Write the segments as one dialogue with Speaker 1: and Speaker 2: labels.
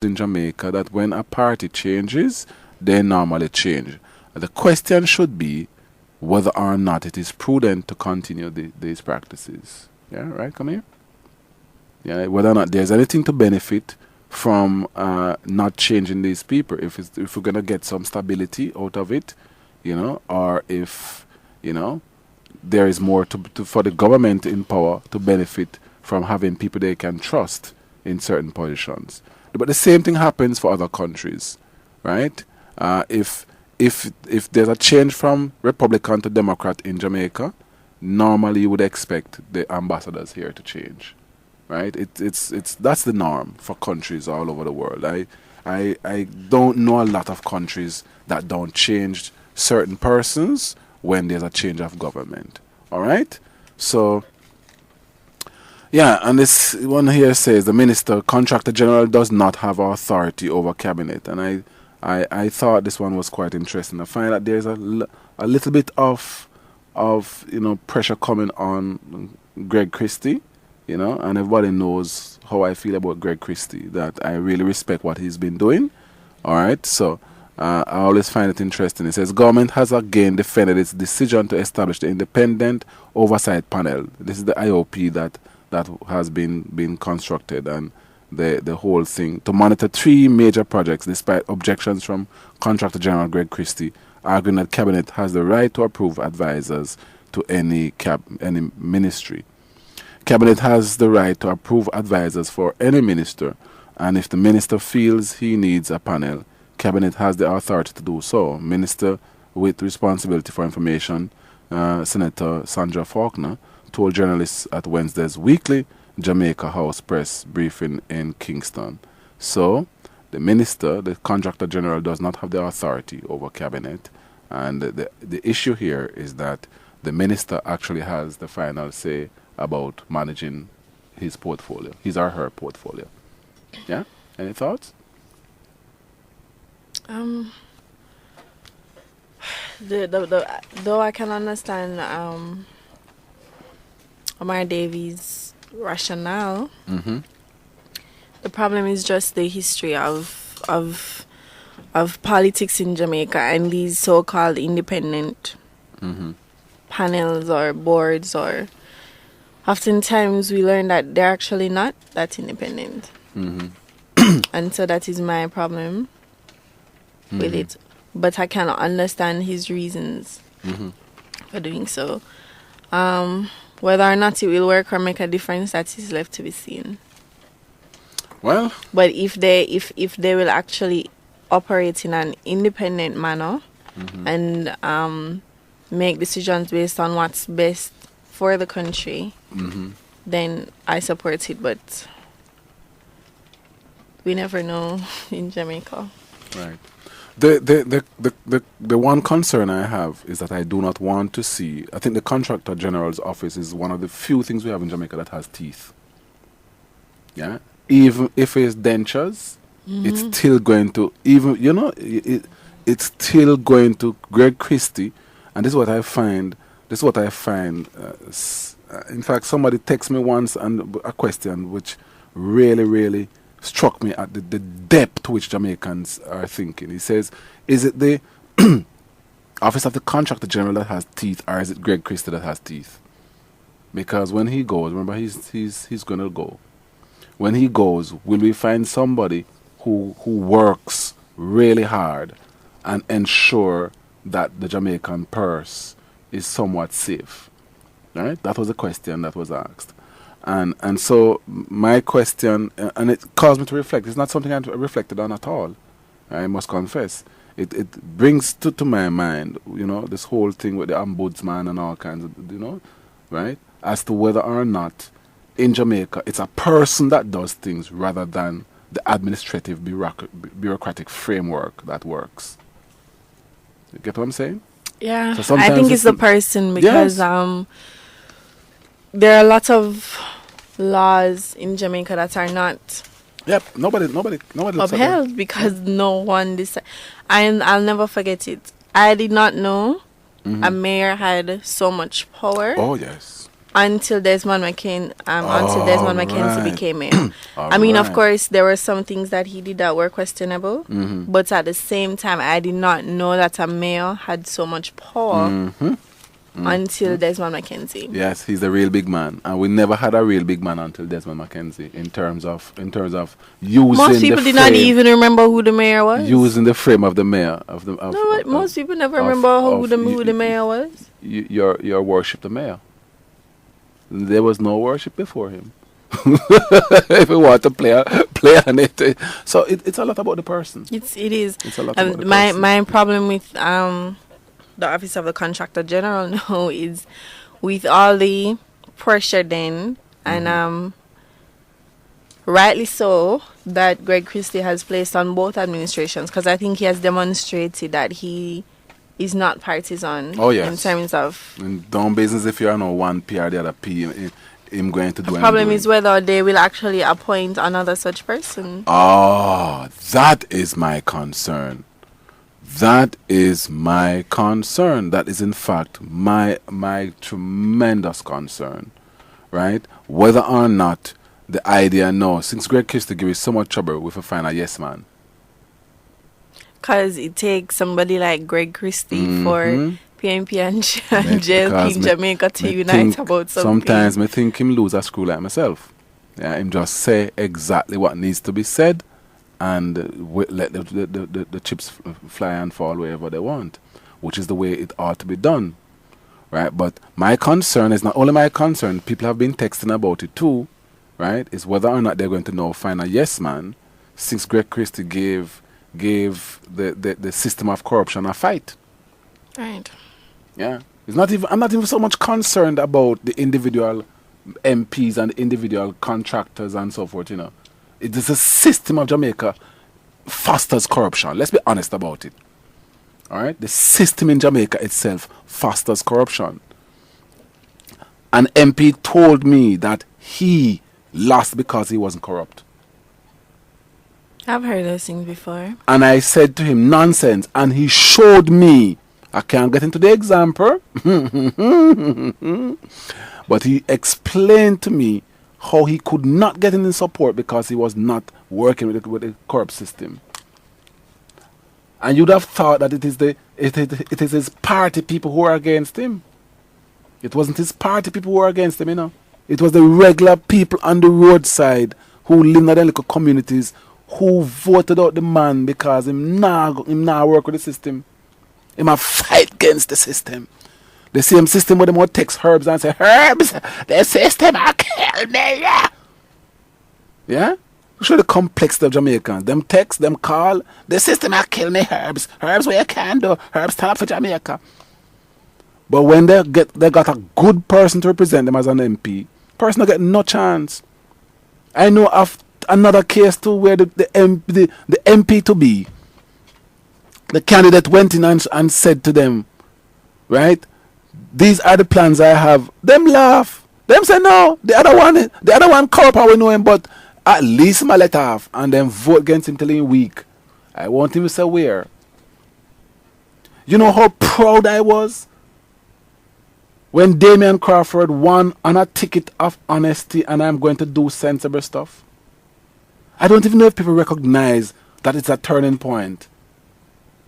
Speaker 1: in Jamaica that when a party changes, they normally change. The question should be whether or not it is prudent to continue these practices. Yeah, right? Come here. Yeah, whether or not there's anything to benefit from not changing these people. If we're gonna get some stability out of it, or if there is more for the government in power to benefit from having people they can trust in certain positions. But the same thing happens for other countries, right? If there's a change from Republican to Democrat in Jamaica, normally you would expect the ambassadors here to change, right? It's that's the norm for countries all over the world. I don't know a lot of countries that don't change certain persons when there's a change of government. All right, so yeah, and this one here says the minister contractor general does not have authority over cabinet, and I thought this one was quite interesting. I find that there's a little bit of pressure coming on Greg Christie, and everybody knows how I feel about Greg Christie, that I really respect what he's been doing. All right, so I always find it interesting. It says government has again defended its decision to establish the independent oversight panel. This is the IOP that has been constructed, and the whole thing to monitor 3 major projects despite objections from Contractor General Greg Christie, arguing that cabinet has the right to approve advisors to any ministry. Cabinet has the right to approve advisors for any minister, and if the minister feels he needs a panel, cabinet has the authority to do so. Minister with responsibility for information, Senator Sandra Faulkner, told journalists at Wednesday's weekly Jamaica House press briefing in Kingston. So, the minister, the contractor general, does not have the authority over cabinet, and the issue here is that the minister actually has the final say about managing his portfolio, his or her portfolio. Yeah? Any thoughts?
Speaker 2: Though I can understand Omar Davies' rationale, the problem is just the history of politics in Jamaica and these so-called independent panels or boards, or oftentimes we learn that they're actually not that independent. And so that is my problem with it. But I cannot understand his reasons for doing so. Whether or not it will work or make a difference, that is left to be seen.
Speaker 1: Well,
Speaker 2: but if they will actually operate in an independent manner and make decisions based on what's best for the country, then I support it. But we never know in Jamaica.
Speaker 1: Right. The one concern I have is that I do not want to see. I think the Contractor General's office is one of the few things we have in Jamaica that has teeth. Yeah, even if it's dentures, it's still going to it's still going to Greg Christie, and this is what I find. In fact, somebody texted me once and a question which really struck me at the depth to which Jamaicans are thinking. He says, is it the office of the Contractor General that has teeth, or is it Greg Christie that has teeth? Because when he goes, remember he's going to go. When he goes, will we find somebody who works really hard and ensure that the Jamaican purse is somewhat safe? Right? That was a question that was asked. And so my question, and it caused me to reflect. It's not something I reflected on at all, I must confess. It brings to my mind, this whole thing with the ombudsman and all kinds of, right? As to whether or not in Jamaica it's a person that does things rather than the administrative bureaucratic framework that works. You get what I'm saying?
Speaker 2: Yeah, so I think it's the person because there are a lot of laws in Jamaica that are not
Speaker 1: nobody
Speaker 2: upheld because no one decided. And I'll never forget it. I did not know a mayor had so much power.
Speaker 1: Oh yes.
Speaker 2: until Desmond McKenzie
Speaker 1: right.
Speaker 2: became mayor.
Speaker 1: All
Speaker 2: I mean, of
Speaker 1: right.
Speaker 2: course, there were some things that he did that were questionable, but at the same time, I did not know that a mayor had so much power until Desmond McKenzie.
Speaker 1: Yes, he's the real big man, and we never had a real big man until Desmond McKenzie in terms of using
Speaker 2: Most people
Speaker 1: the
Speaker 2: did not
Speaker 1: frame-
Speaker 2: even remember who the mayor was.
Speaker 1: using the frame of the mayor of the. Of,
Speaker 2: No, what?
Speaker 1: of-
Speaker 2: Most people never
Speaker 1: of-
Speaker 2: remember who
Speaker 1: of-
Speaker 2: the mayor was.
Speaker 1: Your worship the mayor. There was no worship before him. If you want to play on it, so it's a lot about the person.
Speaker 2: It is.
Speaker 1: It's a lot about the
Speaker 2: My
Speaker 1: person.
Speaker 2: my problem with the office of the contractor general now is with all the pressure then and rightly so that Greg Christie has placed on both administrations, because I think he has demonstrated that he is not partisan
Speaker 1: Oh, yes.
Speaker 2: in terms of
Speaker 1: And don't business if you're on one P or the other P. Him going to do.
Speaker 2: the
Speaker 1: and
Speaker 2: problem
Speaker 1: doing.
Speaker 2: is whether they will actually appoint another such person.
Speaker 1: Oh, that is my concern. That is my concern. That is, in fact, my tremendous concern, right? Whether or not the idea now, since Greg Christie gives so much trouble with a final yes man.
Speaker 2: Because it takes somebody like Greg Christie for PNP and
Speaker 1: Because
Speaker 2: JLP in
Speaker 1: me-
Speaker 2: Jamaica to
Speaker 1: me
Speaker 2: unite
Speaker 1: think
Speaker 2: about something.
Speaker 1: Sometimes I think him lose a screw like myself. Yeah, him just say exactly what needs to be said, and let the chips fly and fall wherever they want, which is the way it ought to be done, right? But my concern is not only my concern. People have been texting about it too, right? Is whether or not they're going to now find a yes man, since Greg Christie gave the system of corruption a fight.
Speaker 2: Right.
Speaker 1: Yeah, it's not even. I'm not even so much concerned about the individual MPs and the individual contractors and so forth. You know, it is a system of Jamaica fosters corruption. Let's be honest about it. All right, the system in Jamaica itself fosters corruption. An MP told me that he lost because he wasn't corrupt.
Speaker 2: I've heard those things before.
Speaker 1: And I said to him, nonsense. And he showed me. I can't get into the example. But he explained to me how he could not get any support because he was not working with the corrupt system. And you'd have thought that it is his party people who are against him. It wasn't his party people who were against him, you know. It was the regular people on the roadside who live in the little communities who voted out the man because him nah work with the system. Him a fight against the system. The same system where them all text Herbs and say, Herbs, the system a kill me. Yeah? Show the complexity of Jamaicans. Them text, them call, the system a kill me, Herbs. Herbs, what you can do? Herbs, stand up for Jamaica. But when they got a good person to represent them as an MP, person don't get no chance. I know of another case too where the MP to be, the candidate went in and said to them, right, these are the plans I have. Them laugh. Them say no. The other one corrupt and we know him, but at least my let off and then vote against him till he's weak. I want him to say where. You know how proud I was when Damian Crawford won on a ticket of honesty and I'm going to do sensible stuff. I don't even know if people recognize that it's a turning point.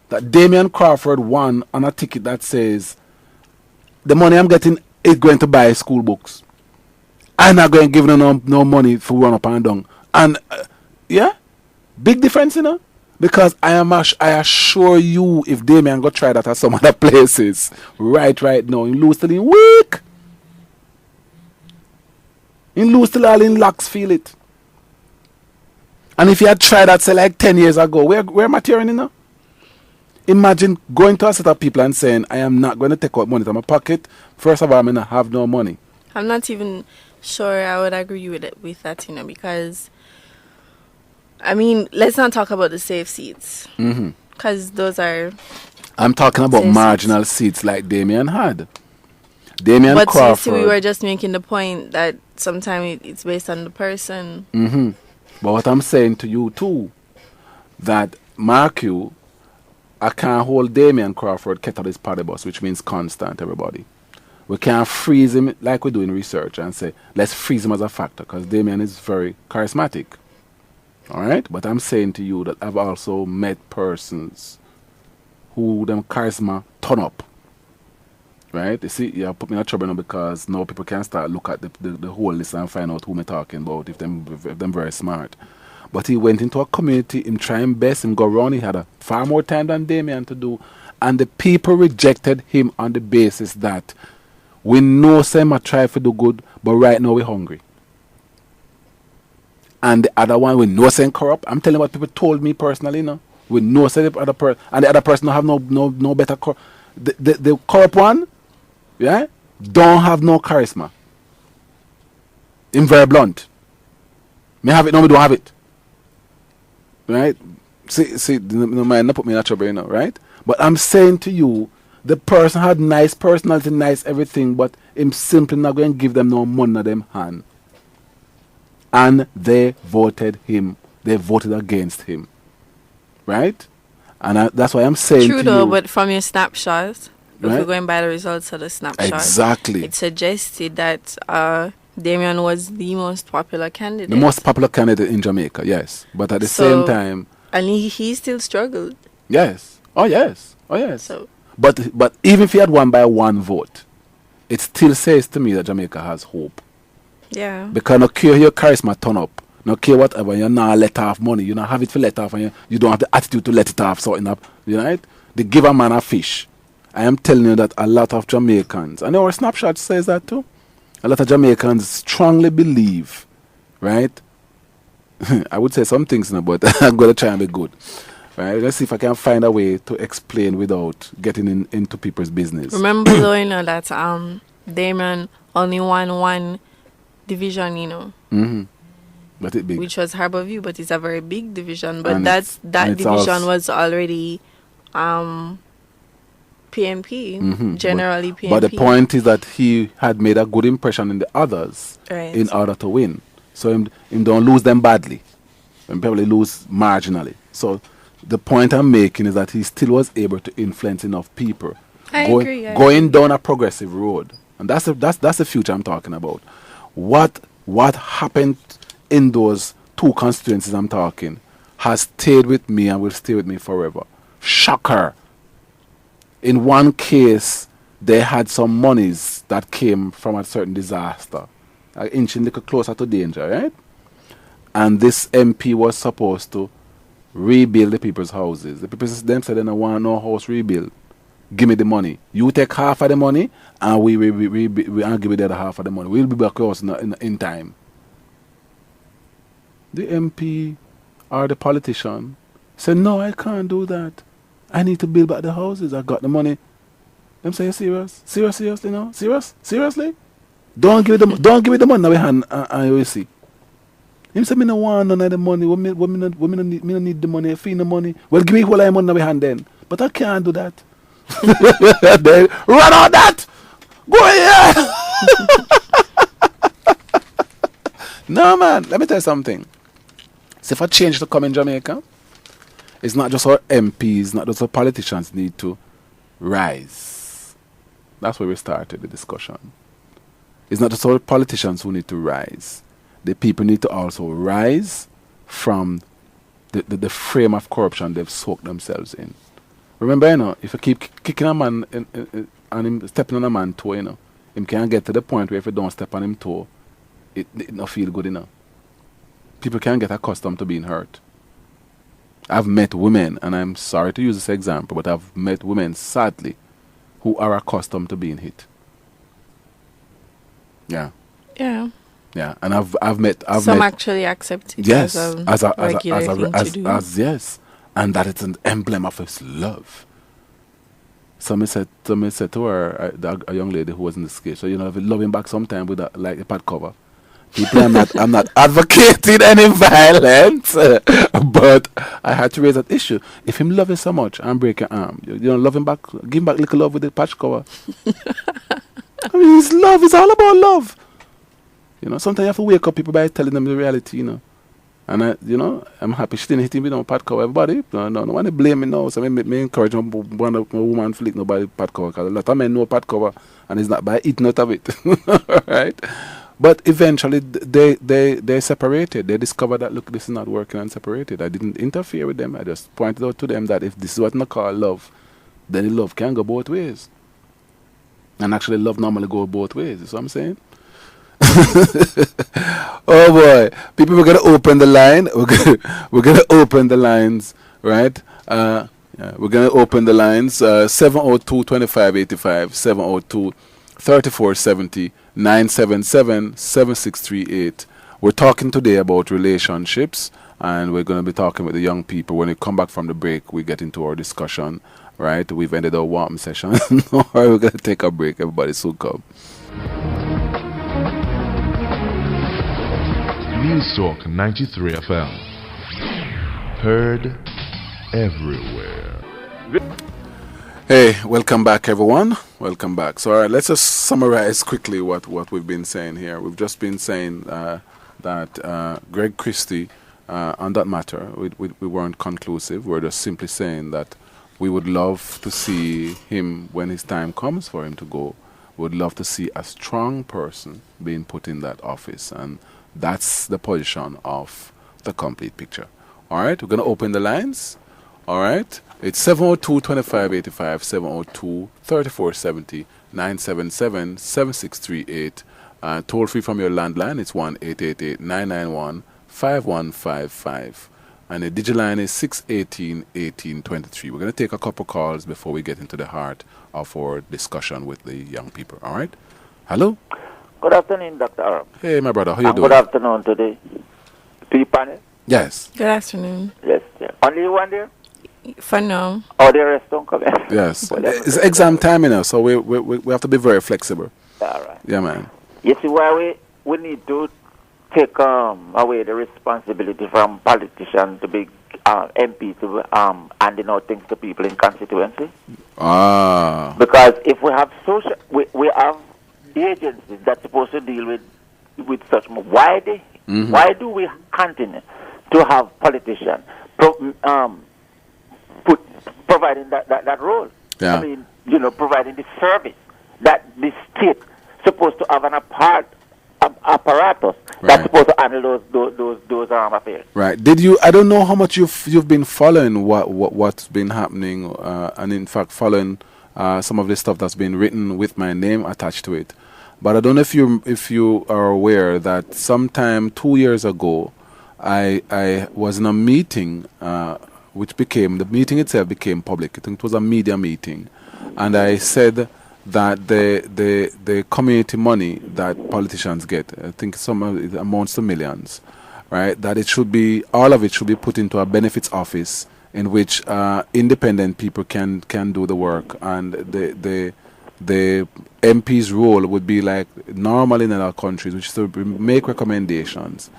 Speaker 1: That Damian Crawford won on a ticket that says, the money I'm getting is going to buy school books. I'm not going to give them no money for run up and down. And, yeah, big difference, you know. Because I assure you, if Damian go try that at some other places, right now, he lose till in week. He lose till all in locks feel it. And if he had tried that, say, like 10 years ago, where am I tearing, you know? Imagine going to a set of people and saying, I am not going to take out money from my pocket. First of all, I'm going to have no money.
Speaker 2: I'm not even sure I would agree with that, you know, because, I mean, let's not talk about the safe seats. Because those are...
Speaker 1: I'm talking about
Speaker 2: safe
Speaker 1: marginal seats like Damian had. Damian
Speaker 2: but
Speaker 1: Crawford.
Speaker 2: we were just making the point that sometimes it's based on the person.
Speaker 1: But what I'm saying to you too, that mark you, I can't hold Damian Crawford ketalist paribus, which means constant, everybody. we can't freeze him like we do in research and say, let's freeze him as a factor, because Damien is very charismatic. All right? But I'm saying to you that I've also met persons who them charisma turn up. Right? You see, you put me in trouble now because now people can start look at the whole list and find out who I'm talking about if them very smart. But he went into a community, him trying best, him go around, he had a far more time than Damien to do. And the people rejected him on the basis that we know some are trying to do good, but right now we're hungry. And the other one, we know some corrupt. I'm telling you what people told me personally, you know. We know some the other person, and the other person don't have no better the corrupt one, yeah, don't have no charisma. I'm very blunt. May have it, no, we don't have it. Right? See, no man, not put me in that trouble, you know, right? But I'm saying to you, the person had nice personality, nice everything, but him simply not going to give them no money in them hand. And they voted him. They voted against him. Right? And that's why I'm saying
Speaker 2: True
Speaker 1: to
Speaker 2: though,
Speaker 1: you,
Speaker 2: but from your snapshot, if
Speaker 1: right?
Speaker 2: we're going by the results of the snapshot,
Speaker 1: Exactly.
Speaker 2: it suggested that Damien was the most popular candidate.
Speaker 1: The most popular candidate in Jamaica, yes. But at the same time...
Speaker 2: And he still struggled.
Speaker 1: Yes. Oh, yes. Oh, yes.
Speaker 2: So,
Speaker 1: but even if he had won by one vote, it still says to me that Jamaica has hope.
Speaker 2: yeah.
Speaker 1: Because no care your charisma turn up. No care whatever. You're not let off money. You don't have it for let off. And you don't have the attitude to let it off. Sorting up. You know, right? They give a man a fish. I am telling you that a lot of Jamaicans, and our snapshot says that too, a lot of Jamaicans strongly believe, right? I would say some things now, but I'm going to try and be good. Right? Let's see if I can find a way to explain without getting into people's business.
Speaker 2: Remember though, you know, that Damien only won one division, you know.
Speaker 1: Mm-hmm. But it big.
Speaker 2: Which was Harbour View, but it's a very big division. But
Speaker 1: And
Speaker 2: that division
Speaker 1: also
Speaker 2: was already PMP,
Speaker 1: Mhm.
Speaker 2: generally PMP.
Speaker 1: But the point is that he had made a good impression in the others
Speaker 2: Right.
Speaker 1: in order to win. So him don't lose them badly. And probably lose marginally. So the point I'm making is that he still was able to influence enough people.
Speaker 2: I agree, I
Speaker 1: going down a progressive road. And that's the future I'm talking about. What happened in those two constituencies I'm talking has stayed with me and will stay with me forever. Shocker. In one case, they had some monies that came from a certain disaster, inching a little closer to danger, right? And this MP was supposed to rebuild the people's houses. The people them said they don't want no house rebuild. Give me the money. You take half of the money, and we and give you the other half of the money. We'll be back to us in time. The MP or the politician said, "No, I can't do that. I need to build back the houses. I got the money." Them say, "You serious? Seriously now? Seriously? Don't give me the money now, hand, and you will see." Him say, "Me no want none of the money. Me no need the money. I feel the money. Well, give me whole of money now, hand then. But I can't do that." Then run out that. Go here. No man, let me tell you something. See, if a change to come in Jamaica, it's not just our MPs, not just our politicians need to rise. That's where we started the discussion. It's not just our politicians who need to rise. The people need to also rise from the frame of corruption they've soaked themselves in. Remember, you know, if you keep kicking a man and him stepping on a man's toe, you know, him can't get to the point where if you don't step on him toe, it not feel good enough. People can't get accustomed to being hurt. I've met women, and I'm sorry to use this example, but I've met women, sadly, who are accustomed to being hit. Yeah.
Speaker 2: Yeah.
Speaker 1: Yeah, and I've met
Speaker 2: Some actually accept it
Speaker 1: yes
Speaker 2: as a regular thing to do.
Speaker 1: as yes, and that it's an emblem of his love. Somebody said to her, a young lady who was in this case, so you know, if you love him back sometime with like a pad cover. People, I'm not advocating any violence, but I had to raise that issue. If him love you so much and break your arm, you know, love him back, give him back little love with the patch cover. I mean, it's love. It's all about love. You know, sometimes you have to wake up people by telling them the reality, you know. And I'm happy she didn't hit him with no pot cover. Everybody, no one to blame me now. So me encourage one woman flick nobody pot cover because a lot of men know pot cover and it's not by eating out of it, right? But eventually they separated. They discovered that look, this is not working and separated. I didn't interfere with them. I just pointed out to them that if this is what I call love, then the love can go both ways. And actually, love normally go both ways. You see what I'm saying? Oh boy, people, we're gonna open the line. We're gonna open the lines, right? Yeah, we're gonna open the lines. 702-2585, 702-3470, 977-7638. We're talking today about relationships, and we're gonna be talking with the young people. When we come back from the break, we get into our discussion. Right? We've ended our warm session. All right, we're gonna take a break. Everybody, soon come.
Speaker 3: News Talk 93 FM. Heard everywhere.
Speaker 1: Hey, welcome back, everyone. Welcome back. So, all right, let's just summarize quickly what we've been saying here. We've just been saying that Greg Christie, on that matter, we weren't conclusive. We're just simply saying that we would love to see him when his time comes for him to go. We would love to see a strong person being put in that office, and that's the position of the complete picture. All right, we're going to open the lines. All right, it's 702-2585, 702-3470, 977-7638. Toll free from your landline, it's 1-888-991-5155. And the digiline is 618-1823. We're going to take a couple calls before we get into the heart of our discussion with the young people. All right? Hello?
Speaker 4: Good afternoon, Dr. Arab.
Speaker 1: Hey, my brother. How you doing?
Speaker 4: Good afternoon today. To you, panel?
Speaker 1: Yes.
Speaker 2: Good afternoon.
Speaker 4: Yes. Yeah. Only you one there?
Speaker 2: For now.
Speaker 4: Oh, the rest don't come in.
Speaker 1: Yes. It's exam time, so we have to be very flexible.
Speaker 4: All right.
Speaker 1: Yeah, man.
Speaker 4: You see why we need to take away the responsibility from politicians to be MPs to handing out things to people in constituency. Because if we have we have agencies that's supposed to deal with such. Why do we continue to have politicians providing that role?
Speaker 1: Yeah.
Speaker 4: I mean, providing the service that the state supposed to have an apparatus that's supposed to handle those affairs.
Speaker 1: Right. I don't know how much you've been following what's been happening, and in fact following some of the stuff that's been written with my name attached to it. But I don't know if you are aware that sometime 2 years ago, I was in a meeting, the meeting itself became public. I think it was a media meeting, and I said that the community money that politicians get, I think some of it amounts to millions, right? That all of it should be put into a benefits office in which independent people can do the work, and the MP's role would be like normal in other countries, which is to make recommendations.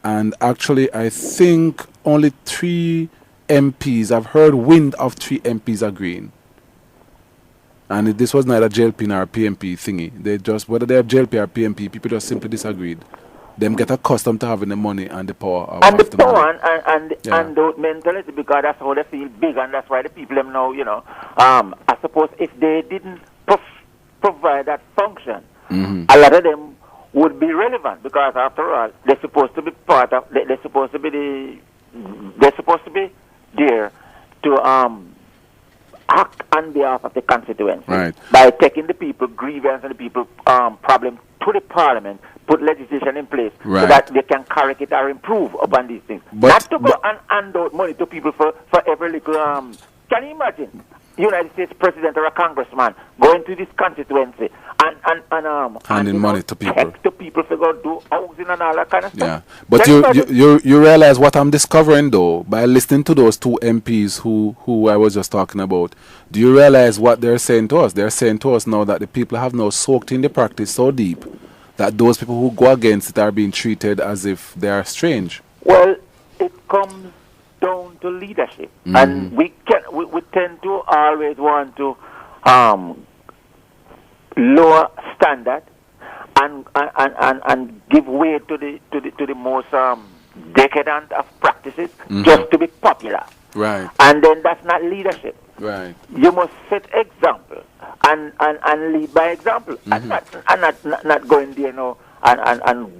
Speaker 1: And actually, I think only 3 MPs, I've heard wind of 3 MPs agreeing. And this was neither JLP nor PMP thingy. Whether they have JLP or PMP, people just simply disagreed. Them get accustomed to having the money and the power.
Speaker 4: And the power and the mentality, because that's how they feel big, and that's why the people them now, I suppose if they didn't provide that function, a lot of them would be relevant, because after all, they're supposed to be they're supposed to be there to act on behalf of the constituency,
Speaker 1: right,
Speaker 4: by taking the people grievance and the people problem to the parliament, put legislation in place,
Speaker 1: right,
Speaker 4: so that they can correct it or improve upon these things. Not to go and hand out money to people for every little. Can you imagine United States president or a congressman going to this constituency and
Speaker 1: handing money to people?
Speaker 4: To people to go do housing and all that kind of stuff.
Speaker 1: Yeah, but you realize what I'm discovering though by listening to those 2 MPs who I was just talking about. Do you realize what they're saying to us? They're saying to us now that the people have now soaked in the practice so deep that those people who go against it are being treated as if they are strange.
Speaker 4: Well, it comes down to leadership, and we tend to always want to lower standard and give way to the most decadent of practices just to be popular.
Speaker 1: Right.
Speaker 4: And then that's not leadership.
Speaker 1: Right.
Speaker 4: You must set example and lead by example. And not going there, and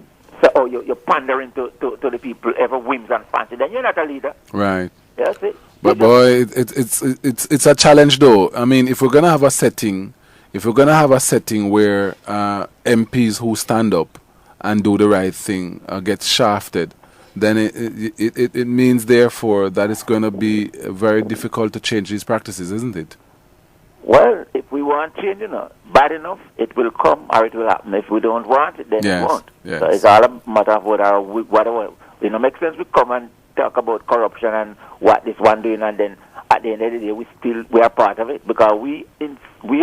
Speaker 4: say, oh, you're pandering to the people, every whims and fancy. Then you're not a leader.
Speaker 1: Right.
Speaker 4: Yes,
Speaker 1: But boy, it's a challenge though. I mean, if we're gonna have a setting where MPs who stand up and do the right thing get shafted, then it means therefore that it's going to be very difficult to change these practices, isn't it?
Speaker 4: Well, if we want change, bad enough, it will come or it will happen. If we don't want it, then it won't.
Speaker 1: Yes.
Speaker 4: So it's all a matter of whatever. Makes sense. We come and talk about corruption and what this one doing, and then at the end of the day, we are part of it because we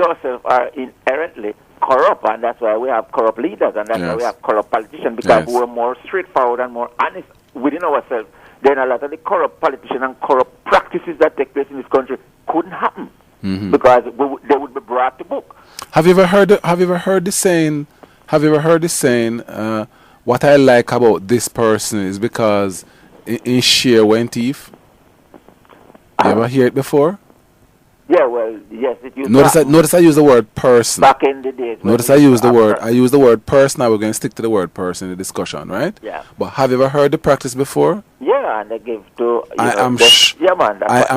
Speaker 4: ourselves are inherently corrupt, and that's why we have corrupt leaders, and that's why we have corrupt politicians, because we're more straightforward and more honest within ourselves. Then a lot of the corrupt politicians and corrupt practices that take place in this country couldn't happen because they would be brought to book.
Speaker 1: Have you ever heard the saying? What I like about this person is because in sheer went thief. You ever hear it before?
Speaker 4: Yeah, well, yes, it used
Speaker 1: Notice I use the word person.
Speaker 4: Back in the days.
Speaker 1: Notice I use the word person. Now we're going to stick to the word person in the discussion, right?
Speaker 4: Yeah.
Speaker 1: But have you ever heard the practice before?
Speaker 4: Yeah, and they give to...
Speaker 1: I am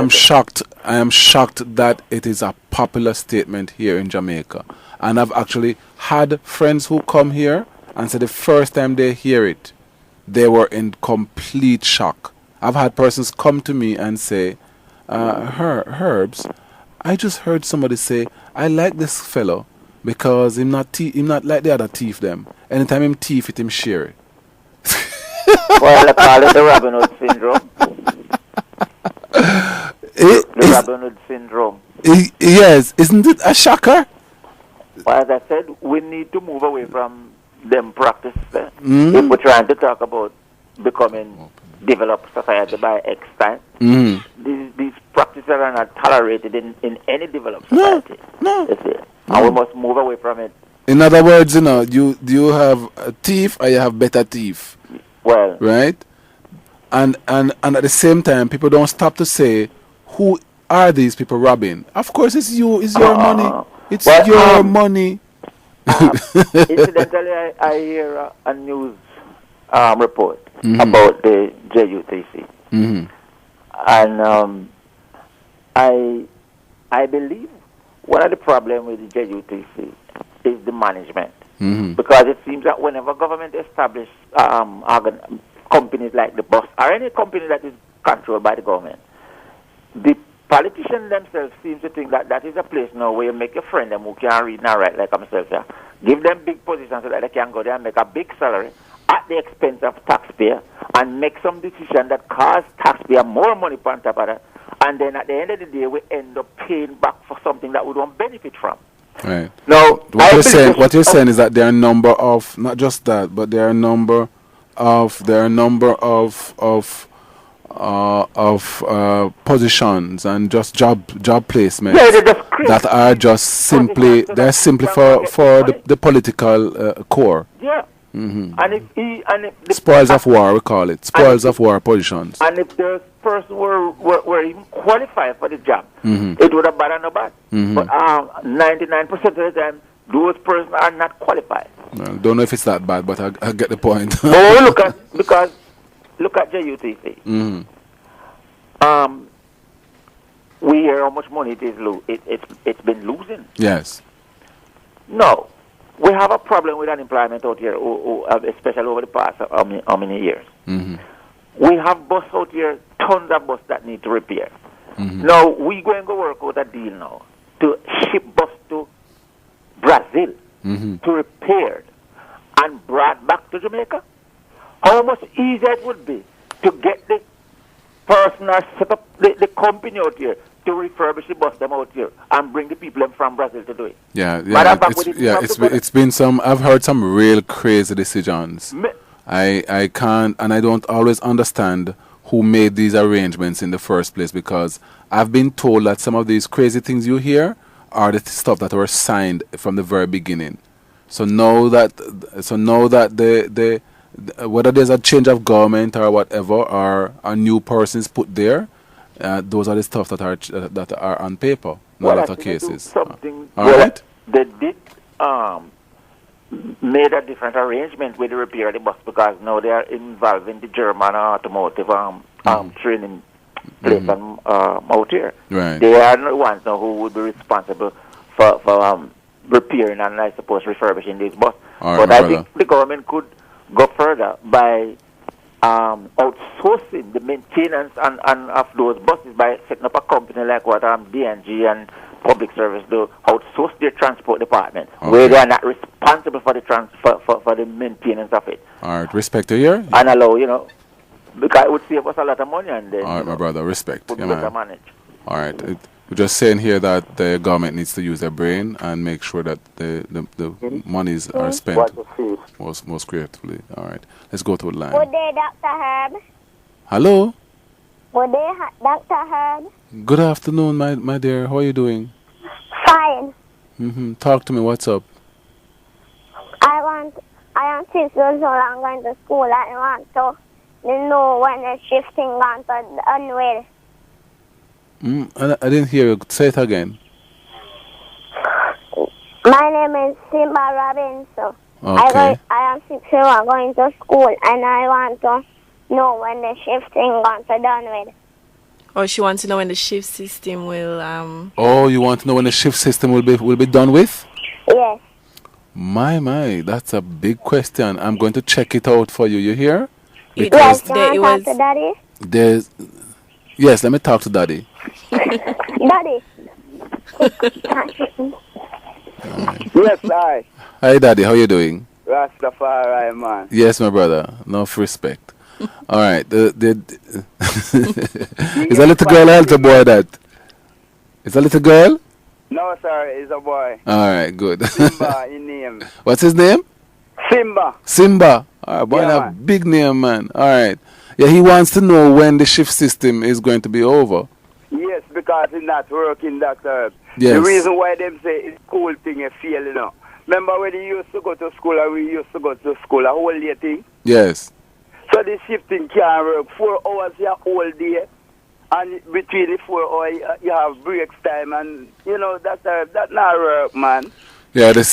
Speaker 1: shocked. I am shocked that it is a popular statement here in Jamaica. And I've actually had friends who come here and say the first time they hear it, they were in complete shock. I've had persons come to me and say, Herbs, I just heard somebody say, I like this fellow because him not like the other thief them. Anytime him thief it, him share it.
Speaker 4: Well, they call it the Robin Hood syndrome. The Robin Hood syndrome.
Speaker 1: Yes, isn't it a shocker?
Speaker 4: Well, as I said, we need to move away from them practices. If we're trying to talk about becoming developed society by extent, these practices are not tolerated in any developed society.
Speaker 1: No.
Speaker 4: And we must move away from it.
Speaker 1: In other words, do you have a thief or you have better thief?
Speaker 4: Well,
Speaker 1: right? And at the same time, people don't stop to say, who are these people robbing? Of course, it's you. It's your money. It's your money.
Speaker 4: Incidentally, I hear a news report about the JUTC. And I believe one of the problems with the JUTC is the management. Because it seems that whenever government establishes companies like the bus or any company that is controlled by the government, the politicians themselves seem to think that is a place now where you make a friend them who can read and write like myself. Yeah? Give them big positions so that they can go there and make a big salary at the expense of taxpayer and make some decision that cost taxpayer more money on top of that. And then at the end of the day, we end up paying back for something that we don't benefit from.
Speaker 1: Right.
Speaker 4: Now,
Speaker 1: what you're saying is that there are a number of, not just that, but there are a number of positions and just job placements that are just simply for the political core.
Speaker 4: Yeah. And if the
Speaker 1: spoils of war, we call it spoils of war positions.
Speaker 4: And if the person were even qualified for the job, it would have been no bad. But 99% of the time, those persons are not qualified.
Speaker 1: Well, don't know if it's that bad, but I get the point.
Speaker 4: look at JUTC. We hear how much money it's been losing.
Speaker 1: Yes.
Speaker 4: No. We have a problem with unemployment out here, especially over the past how many years. We have bus out here, tons of bus that need to repair. Now, we're going to work out a deal now to ship bus to Brazil to repair and brought back to Jamaica. How much easier it would be to get the person or set up the company out here to refurbish the bus them out here and bring the people from Brazil to do it.
Speaker 1: It's been some. I've heard some real crazy decisions. I can't, and I don't always understand who made these arrangements in the first place, because I've been told that some of these crazy things you hear are the stuff that were signed from the very beginning. So know that whether there's a change of government or whatever, or a new persons put there, those are the stuff that are on paper, not
Speaker 4: Well, I
Speaker 1: other
Speaker 4: think they do
Speaker 1: cases.
Speaker 4: something.
Speaker 1: All
Speaker 4: well,
Speaker 1: right.
Speaker 4: They did made a different arrangement with the repair of the bus because now they are involved in the German automotive training place out here.
Speaker 1: Right.
Speaker 4: They are the ones now who would be responsible for repairing and I suppose refurbishing these buses.
Speaker 1: All right,
Speaker 4: But I
Speaker 1: brother.
Speaker 4: think the government could go further by outsourcing the maintenance and of those buses by setting up a company like what DNG and Public Service do, outsource their transport department, where they are not responsible for the for the maintenance of it.
Speaker 1: All right, respect to here.
Speaker 4: And allow, because it would save us a lot of money and then
Speaker 1: All right, my brother, respect.
Speaker 4: would
Speaker 1: Yeah,
Speaker 4: be better
Speaker 1: man.
Speaker 4: managed.
Speaker 1: All right. We're just saying here that the government needs to use their brain and make sure that the monies are spent most creatively. All right. Let's go to the line.
Speaker 5: Good day, Dr. Herb.
Speaker 1: Hello.
Speaker 5: Good day, Dr. Herb.
Speaker 1: Good afternoon, my dear. How are you doing?
Speaker 5: Fine.
Speaker 1: Talk to me. What's up?
Speaker 5: I am 6 years old. I'm going to school. I want to know when the shifting going to unwell.
Speaker 1: I didn't hear you. Say it again.
Speaker 5: My name is Simba Robinson.
Speaker 1: Okay.
Speaker 5: I am 6 years old. I'm going to school, and I want to know when the shifting going to done with.
Speaker 2: Or she wants to know when the shift system will
Speaker 1: Oh, you want to know when the shift system will be done with?
Speaker 5: Yes.
Speaker 1: My, that's a big question. I'm going to check it out for you. You hear?
Speaker 5: Yes,
Speaker 2: there
Speaker 5: you
Speaker 2: it
Speaker 5: want to
Speaker 2: was.
Speaker 5: talk to Daddy?
Speaker 1: Yes, let me talk to Daddy.
Speaker 5: Daddy.
Speaker 6: Yes, I.
Speaker 1: Hi, Daddy. How you doing?
Speaker 6: Rastafari, man.
Speaker 1: Yes, my brother. Enough respect. All right. Is a little girl or a little boy that? Is a little girl?
Speaker 6: No, sir, he's a boy.
Speaker 1: All right, good.
Speaker 6: Simba, in name.
Speaker 1: What's his name?
Speaker 6: Simba.
Speaker 1: Simba. All right, boy,
Speaker 6: Yeah,
Speaker 1: a
Speaker 6: man.
Speaker 1: big name, man. All right. Yeah, he wants to know when the shift system is going to be over.
Speaker 6: Yes, because it's not working, Doctor.
Speaker 1: Yes.
Speaker 6: The reason why them say it's cool thing is fail, Remember when he used to go to school and we used to go to school, a whole day thing?
Speaker 1: Yes.
Speaker 6: So the shifting can't work. 4 hours you have whole day. And between the 4 hours you have breaks time and, that not work, man.
Speaker 1: Yeah, the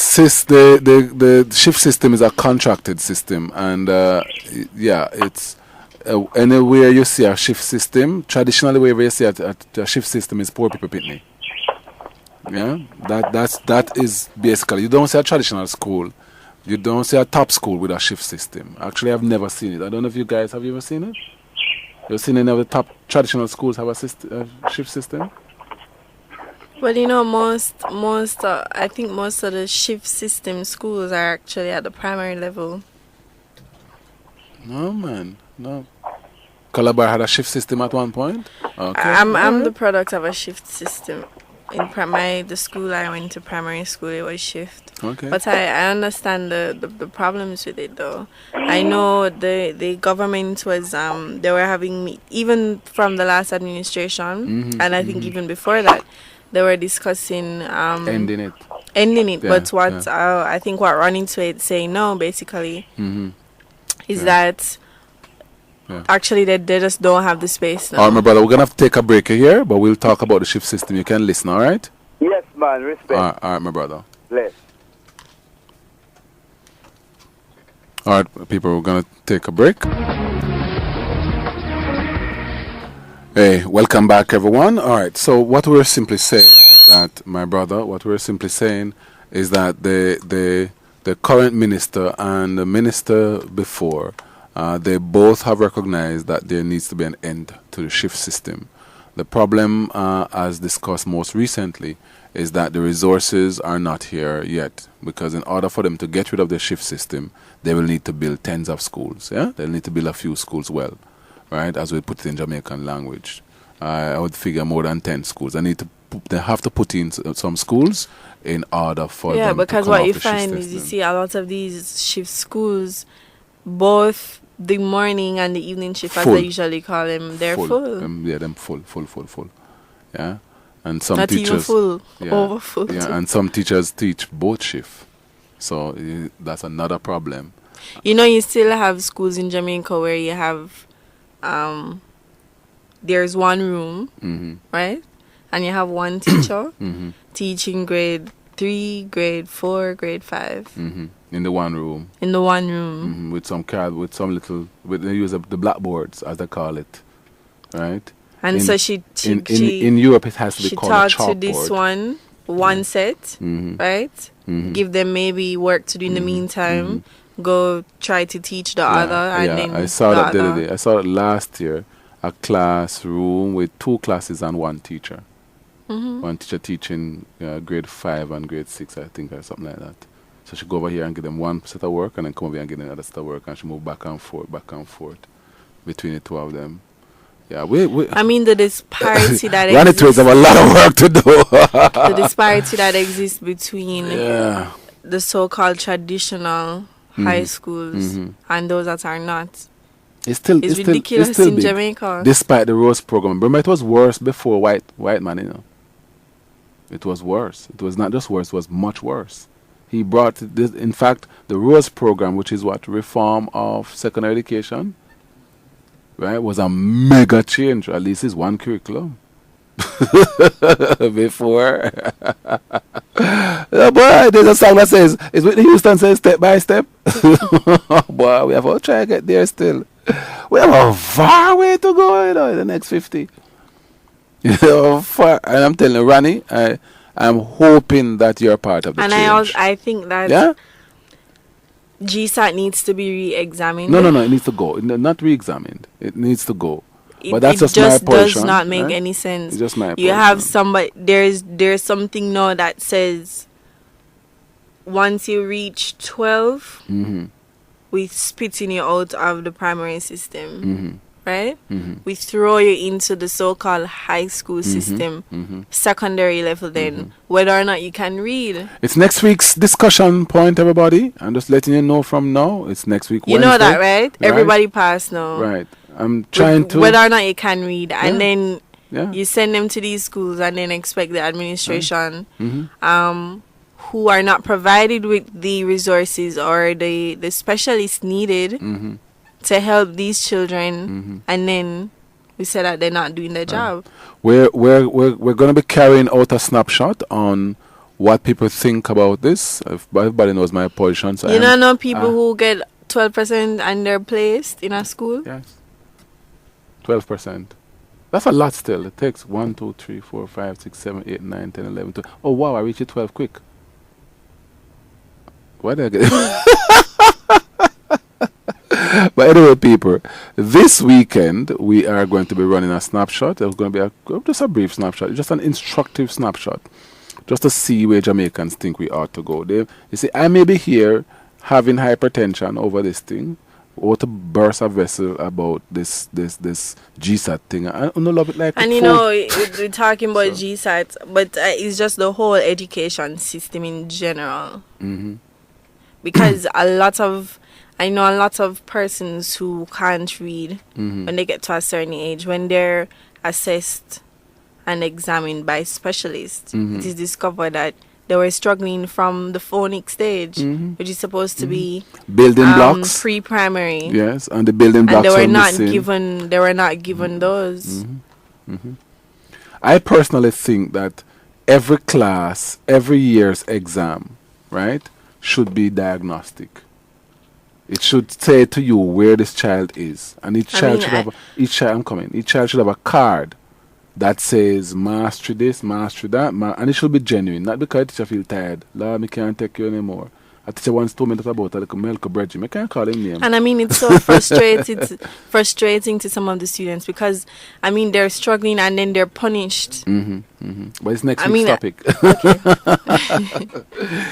Speaker 1: shift system is a contracted system, and it's anywhere you see a shift system. Traditionally, wherever you see a shift system is poor people picnic. Yeah, that is basically, you don't see a traditional school, you don't see a top school with a shift system. Actually, I've never seen it. I don't know if you guys have you ever seen it. You've seen any of the top traditional schools have a shift system?
Speaker 2: Well, I think most of the shift system schools are actually at the primary level.
Speaker 1: No, man, no. Calabar had a shift system at one point. Okay.
Speaker 2: I'm the product of a shift system. In the school I went to, primary school, it was shift.
Speaker 1: Okay.
Speaker 2: But I understand the problems with it, though. I know the government was they were having even from the last administration, and I think even before that, they were discussing
Speaker 1: ending it.
Speaker 2: Yeah, but what
Speaker 1: yeah.
Speaker 2: I think what Running to It saying no basically is that actually they just don't have the space now.
Speaker 1: All right, my brother, we're gonna have to take a break here, but we'll talk about the shift system. You can listen, all right?
Speaker 6: Yes, man, respect.
Speaker 1: All right, my brother.
Speaker 6: Bless.
Speaker 1: All right, people, we're gonna take a break. Hey, welcome back, everyone. All right, so what we're simply saying is that, my brother, the current minister and the minister before, they both have recognized that there needs to be an end to the shift system. The problem, as discussed most recently, is that the resources are not here yet, because in order for them to get rid of the shift system, they will need to build tens of schools. Yeah, they'll need to build a few schools well, right? As we put it in Jamaican language, I would figure more than 10 schools. They have to put in some schools in order for them to come
Speaker 2: because
Speaker 1: off
Speaker 2: what you
Speaker 1: the shift
Speaker 2: find is you
Speaker 1: system.
Speaker 2: see a lot of these shift schools, both the morning and the evening shift, as
Speaker 1: Full.
Speaker 2: they usually call them, they're full.
Speaker 1: Them full. Yeah, and some
Speaker 2: Not
Speaker 1: teachers
Speaker 2: even full,
Speaker 1: yeah,
Speaker 2: overfull.
Speaker 1: Yeah, and some teachers teach both shift, so that's another problem.
Speaker 2: You still have schools in Jamaica where you have, there's one room, right? And you have one teacher teaching grade 3, grade 4, grade 5.
Speaker 1: In the one room.
Speaker 2: In the one room.
Speaker 1: With some they use the blackboards, as they call it, right?
Speaker 2: And so
Speaker 1: in Europe, it has to be called a chalkboard.
Speaker 2: She taught to this one set, right? Give them maybe work to do in the meantime. Go try to teach the other, and then
Speaker 1: I saw that the other day. I saw it last year. A classroom with 2 classes and 1 teacher. One teacher teaching grade 5 and grade 6, I think, or something like that. So she go over here and give them one set of work, and then come over here and give them another set of work, and she move back and forth between the 2 of them. Yeah,
Speaker 2: I mean, the disparity that
Speaker 1: exists. Twins have a lot of work to do.
Speaker 2: The disparity that exists between the so-called traditional high schools and those that are not.
Speaker 1: It's ridiculous in
Speaker 2: Jamaica.
Speaker 1: Despite the Rose program. Remember, it was worse before white man, It was worse. It was not just worse, it was much worse. He brought this, in fact, the Rose program, which is reform of secondary education, right, was a mega change. At least it's one curriculum. Before. Boy, there's a song that says, it's Whitney Houston says, step by step. Boy, we have to try to get there still. We have a far way to go, in the next 50. And I'm telling you, Ronnie, I'm hoping that you're part of the change.
Speaker 2: And I think that GSAT needs to be re-examined.
Speaker 1: No, it needs to go. Not re-examined. It needs to go. But that's
Speaker 2: just
Speaker 1: my portion.
Speaker 2: Does not make any sense.
Speaker 1: It's just my
Speaker 2: you
Speaker 1: portion.
Speaker 2: have somebody. There's something now that says once you reach 12, we spitting you out of the primary system, right? We throw you into the so-called high school system, secondary level. Then whether or not you can read.
Speaker 1: It's next week's discussion point, everybody. I'm just letting you know from now. It's next week.
Speaker 2: You know that, right? Everybody passed now.
Speaker 1: Right. I'm trying to...
Speaker 2: Whether or not you can read. And then you send them to these schools and then expect the administration who are not provided with the resources or the specialists needed to help these children. And then we say that they're not doing their job.
Speaker 1: We're going to be carrying out a snapshot on what people think about this. Everybody knows my position. So
Speaker 2: know people who get 12% and they're placed in a school?
Speaker 1: Yes. 12%. That's a lot still. It takes 1, 2, 3, 4, 5, 6, 7, 8, 9, 10, 11, 12. Oh, wow, I reached it 12 quick. Why did I get it? But anyway, people, this weekend we are going to be running a snapshot. It's going to be just a brief snapshot, just an instructive snapshot, just to see where Jamaicans think we ought to go. You see, I may be here having hypertension over this thing, or to burst a vessel about this GSAT thing. I don't love it like.
Speaker 2: And we're talking about GSAT, but it's just the whole education system in general. Because I know a lot of persons who can't read when they get to a certain age, when they're assessed and examined by specialists, it is discovered that they were struggling from the phonics stage, which is supposed to be
Speaker 1: building blocks,
Speaker 2: pre-primary.
Speaker 1: Yes, and the building blocks.
Speaker 2: And they were not given those.
Speaker 1: I personally think that every class, every year's exam, right, should be diagnostic. It should say to you where this child is, and each child should have a card that says mastery this, mastery that, and it should be genuine, not because the teacher feel tired. Lord, I can't take you anymore. A teacher once told me about a little milk bread. I can't call him name.
Speaker 2: And I mean, it's so frustrating to some of the students because, I mean, they're struggling and then they're punished.
Speaker 1: But it's next week's topic.
Speaker 2: Okay.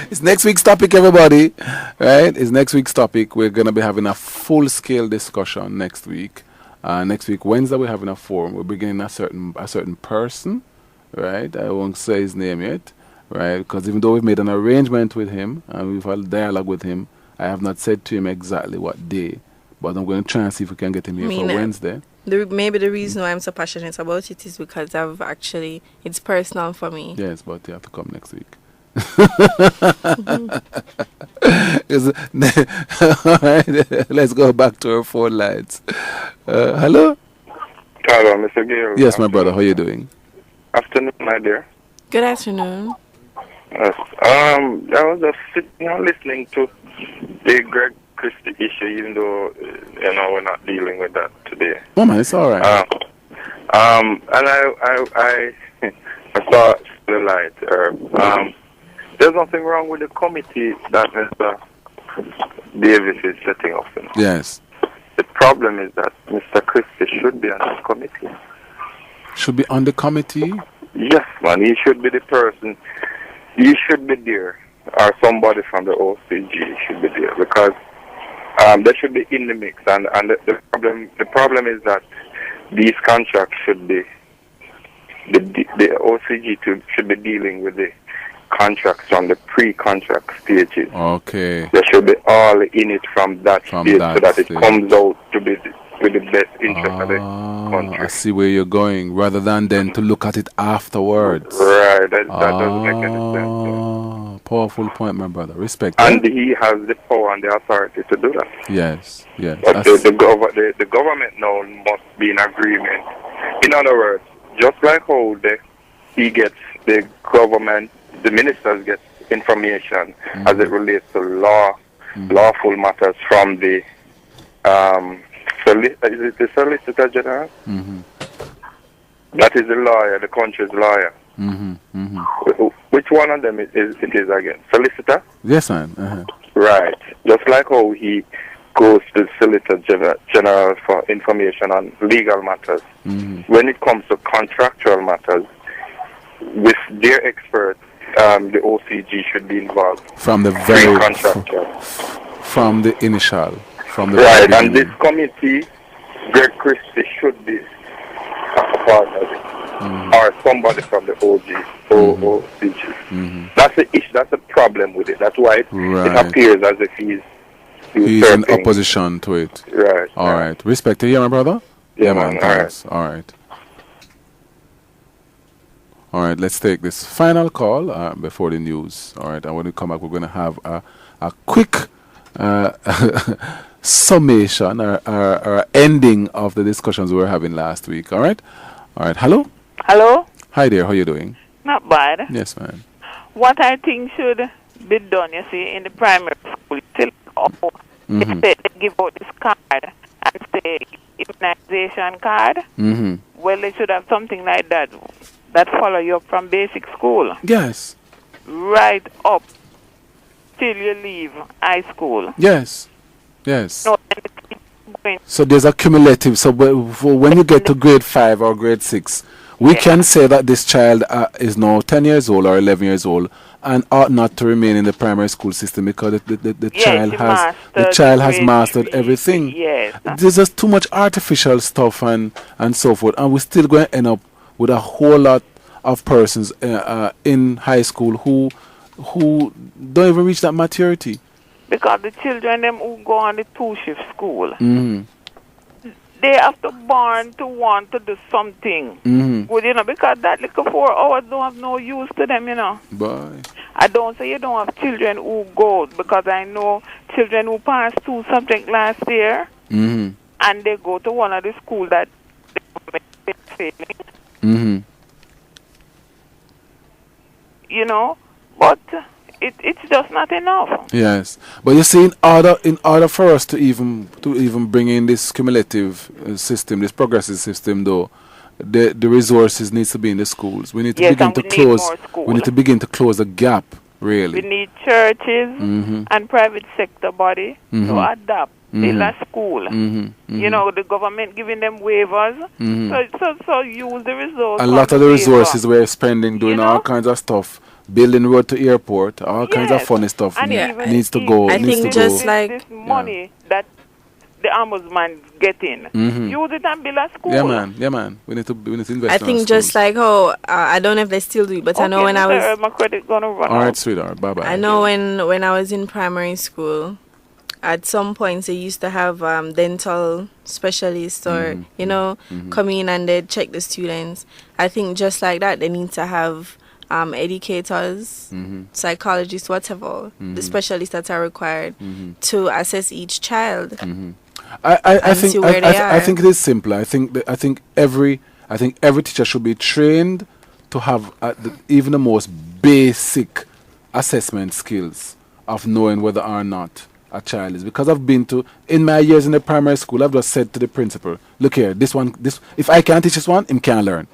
Speaker 1: It's next week's topic, everybody. Right? It's next week's topic. We're going to be having a full-scale discussion next week. Next week, Wednesday, we're having a forum. We're beginning a certain person, right? I won't say his name yet, right? Because even though we've made an arrangement with him and we've had a dialogue with him, I have not said to him exactly what day. But I'm going to try and see if we can get him here for Wednesday.
Speaker 2: Maybe the reason why I'm so passionate about it is because it's personal for me.
Speaker 1: Yes, but you have to come next week. All right, let's go back to our phone lines. Hello?
Speaker 7: Hello, Mr. Gale.
Speaker 1: Yes, my brother. How you doing?
Speaker 7: Afternoon, my dear.
Speaker 2: Good afternoon.
Speaker 7: Yes. I was just sitting and listening to the Greg Christie issue, even though, we're not dealing with that today.
Speaker 1: Oh, man, it's all right.
Speaker 7: And I saw the light. There's nothing wrong with the committee that Mr. Davis is setting up.
Speaker 1: Yes.
Speaker 7: The problem is that Mr. Christie should be on the committee.
Speaker 1: Should be on the committee?
Speaker 7: Yes, man. He should be the person. He should be there, or somebody from the OCG should be there, because they should be in the mix. And the problem is that these contracts should be the OCG should be dealing with the contracts from the pre-contract stages.
Speaker 1: Okay.
Speaker 7: They should be all in it from that stage, so that it comes out to be with the best interest of the country.
Speaker 1: I see where you're going, rather than then to look at it afterwards.
Speaker 7: Right, that doesn't make any sense.
Speaker 1: Powerful point, my brother. Respect.
Speaker 7: And he has the power and the authority to do that.
Speaker 1: Yes, yes.
Speaker 7: But the government now must be in agreement. In other words, just like how he gets the government, the ministers get information as it relates to lawful matters from the is it the Solicitor General? That is the lawyer, the country's lawyer. Which one of them it is again? Solicitor?
Speaker 1: Yes, man.
Speaker 7: Right. Just like how he goes to the Solicitor General for information on legal matters. When it comes to contractual matters, with their experts, the OCG should be involved.
Speaker 1: From the very
Speaker 7: contractual.
Speaker 1: From the initial.
Speaker 7: Right, and this committee, Greg Christie should be a part of it, or somebody from the OCG. That's the issue. That's the problem with it. That's why it appears as if he's
Speaker 1: in opposition to it.
Speaker 7: Right.
Speaker 1: All right. Respect to you, my brother.
Speaker 7: Yeah, man.
Speaker 1: Thanks. All right. All right. Let's take this final call before the news. All right. And when we come back, we're going to have a quick summation or ending of the discussions we were having last week. All right. All right. Hello.
Speaker 8: Hello.
Speaker 1: Hi there. How you doing?
Speaker 8: Not bad.
Speaker 1: Yes, ma'am.
Speaker 8: What I think should be done, you see, in the primary school, they give out this card and say immunization card. Well, they should have something like that follow you up from basic school.
Speaker 1: Yes.
Speaker 8: Right up till you leave high school.
Speaker 1: Yes. Yes.
Speaker 8: No,
Speaker 1: so there's a cumulative. So when you get to grade 5 or grade 6, we can say that this child is now 10 years old or 11 years old and ought not to remain in the primary school system because the child has mastered everything.
Speaker 8: Yes.
Speaker 1: There's just too much artificial stuff and so forth, and we're still going to end up with a whole lot of persons in high school who don't even reach that maturity.
Speaker 8: Because the children them who go on the 2-shift school, they have to born to want to do something good, because that little 4 hours don't have no use to them,
Speaker 1: Bye.
Speaker 8: I don't say you don't have children who go, because I know children who passed 2 subjects last year, and they go to one of the schools that they're failing. But it's just not enough.
Speaker 1: Yes, but you see, in order for us to even bring in this cumulative system, this progressive system, though, the resources needs to be in the schools. We need to begin to close. We need to begin to close the gap. Really,
Speaker 8: we need churches and private sector body to adapt. Build a school. The government giving them waivers. So use the resources.
Speaker 1: A lot of the resources we're spending doing all kinds of stuff. Building road to airport, all kinds of funny stuff needs to go.
Speaker 2: I think just like
Speaker 8: this money that the ombudsman getting, use it and build a school.
Speaker 1: Yeah, man. We need to invest.
Speaker 2: I think just like how I don't know if they still do it, but I know when I was
Speaker 8: my credit gonna run
Speaker 1: all right,
Speaker 8: out.
Speaker 1: sweetheart. Bye bye.
Speaker 2: I know when I was in primary school, at some points they used to have dental specialists or come in and they check the students. I think just like that they need to have educators, psychologists, whatever, the specialists that are required to assess each child.
Speaker 1: I think it is simple. I think every teacher should be trained to have even the most basic assessment skills of knowing whether or not a child is. Because I've been to, in my years in the primary school, I've just said to the principal, look here, this if I can't teach this one, him can't learn.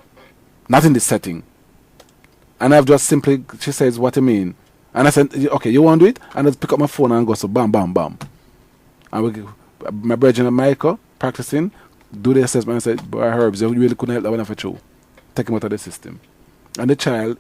Speaker 1: Not in this setting. And I've just simply, she says, what do you mean? And I said, okay, you want to do it? And I just pick up my phone and go, so bam, bam, bam. And my brother and Michael practicing, do the assessment, and said, boy, Herbs, you really couldn't help that one for you. Take him out of the system. And the child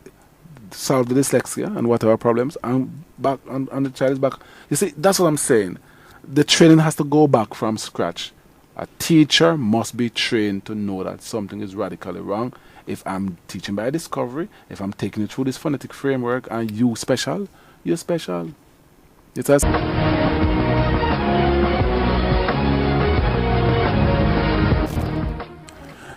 Speaker 1: solved the dyslexia and whatever problems, and back, and the child is back. You see, that's what I'm saying. The training has to go back from scratch. A teacher must be trained to know that something is radically wrong. If I'm teaching by discovery, if I'm taking it through this phonetic framework, and you're special. It's as...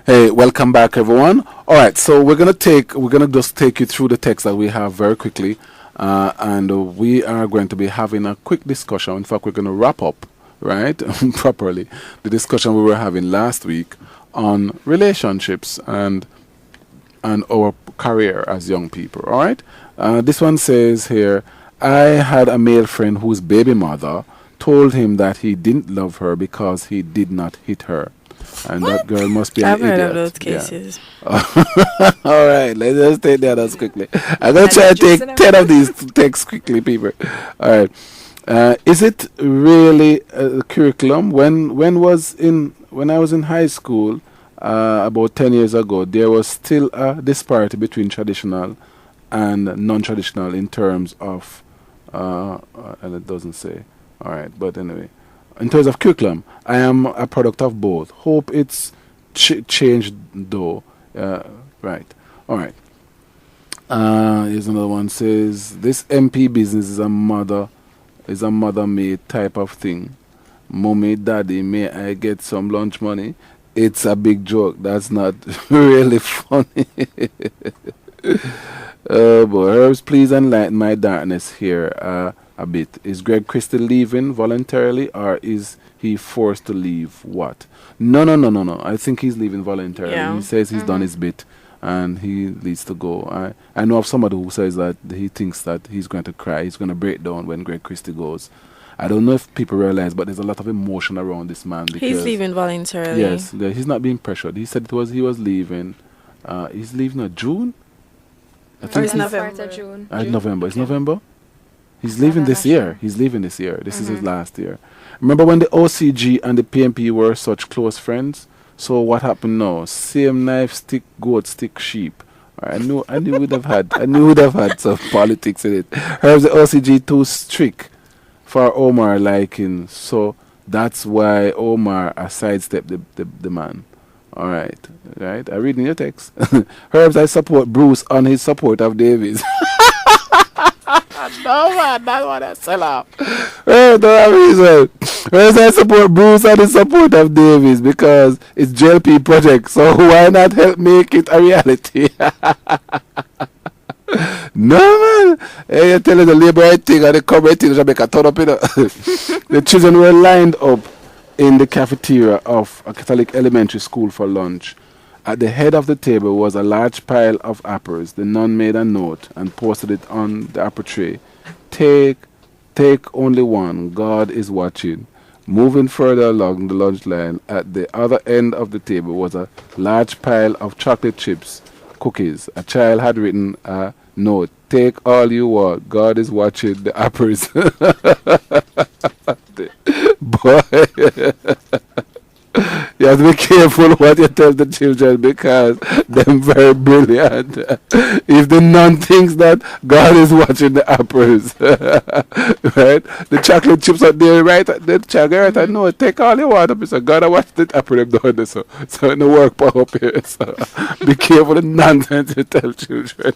Speaker 1: Hey, welcome back, everyone. All right, so we're gonna just take you through the text that we have very quickly, and we are going to be having a quick discussion. In fact, we're going to wrap up, right, properly, the discussion we were having last week on relationships and our career as young people. All right, this one says here, I had a male friend whose baby mother told him that he didn't love her because he did not hit her. And that girl must be an idiot. I've heard of those cases. Yeah. All right, let's just take the others quickly. I'm going to try to take 10 of these texts quickly, people. All right. Is it really a curriculum? When I was in high school, about 10 years ago, there was still a disparity between traditional and non-traditional in terms of, and it doesn't say. All right, but anyway. In terms of curriculum, I am a product of both. Hope it's changed though. Right. All right. Here's another one. Says this MP business is a mother-made type of thing. Mommy, daddy, may I get some lunch money? It's a big joke. That's not really funny. Oh boy, Herbs, please enlighten my darkness here. A bit. Is Greg Christie leaving voluntarily, or is he forced to leave? What? No. I think he's leaving voluntarily. Yeah. He says he's done his bit and he needs to go. I know of somebody who says that he thinks that he's going to cry, he's going to break down when Greg Christie goes. I don't know if people realize, but there's a lot of emotion around this man.
Speaker 2: He's leaving voluntarily.
Speaker 1: Yes, he's not being pressured. He said he was leaving. He's leaving in June?
Speaker 2: I think it's November. June.
Speaker 1: November. It's November? He's leaving this year. This is his last year. Remember when the OCG and the PMP were such close friends? So what happened now? Same knife, stick, goat, stick, sheep. I knew we'd have had some politics in it. Herbs the OCG too strict for Omar liking, so that's why Omar sidestepped the man. All right. I read in your text. Herbs, I support Bruce on his support of Davies. No man, that's what I sell out. Whereas I support Bruce and the support of Davies because it's JLP project, so why not help make it a reality? No man, hey, you're telling the labor thing and the corporate thing Jamaica turn up, you know. The children were lined up in the cafeteria of a Catholic elementary school for lunch. At the head of the table was a large pile of apples. The nun made a note and posted it on the apple tray. Take only one. God is watching. Moving further along the lunch line, at the other end of the table was a large pile of chocolate chips, cookies. A child had written a note. Take all you want. God is watching the apples. Boy. You have to be careful what you tell the children because they're very brilliant. If the nun thinks that God is watching the apples, right? The chocolate chips are there, right? The child, right? I know, take all you want. So God, I watch the apple them doing this. So in the work part up here. So be careful the nonsense you tell children.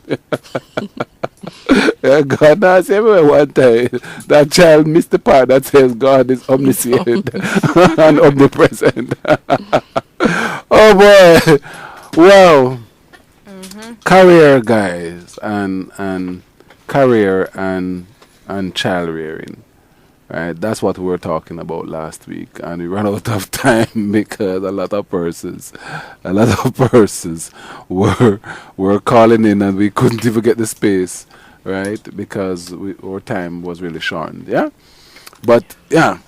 Speaker 1: Yeah, God knows everywhere one time. That child missed the part that says God is omniscient and omnipresent. Oh boy. Wow. career, guys, and career and child rearing. Right, that's what we were talking about last week, and we ran out of time because a lot of persons were calling in, and we couldn't even get the space, right? Because our time was really shortened. Yeah, but yeah.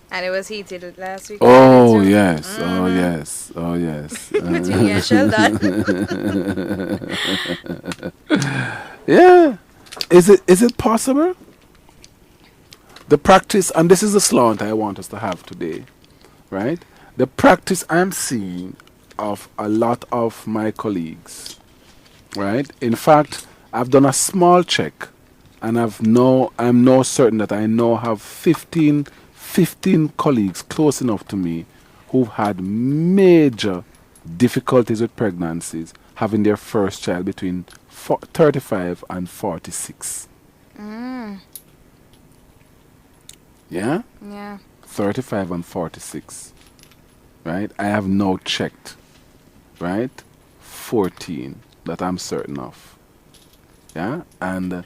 Speaker 9: And it was heated last week.
Speaker 1: Oh yes, oh yes, oh yes.
Speaker 9: Between you and Sheldon.
Speaker 1: Yeah, is it possible? The practice, and this is the slant I want us to have today, right? The practice I'm seeing of a lot of my colleagues, right? In fact, I've done a small check, and I'm now certain that I now have 15 colleagues close enough to me who've had major difficulties with pregnancies, having their first child between 35 and 46. Yeah?
Speaker 9: Yeah.
Speaker 1: 35 and 46. Right? I have now checked. Right? 14 that I'm certain of. Yeah? And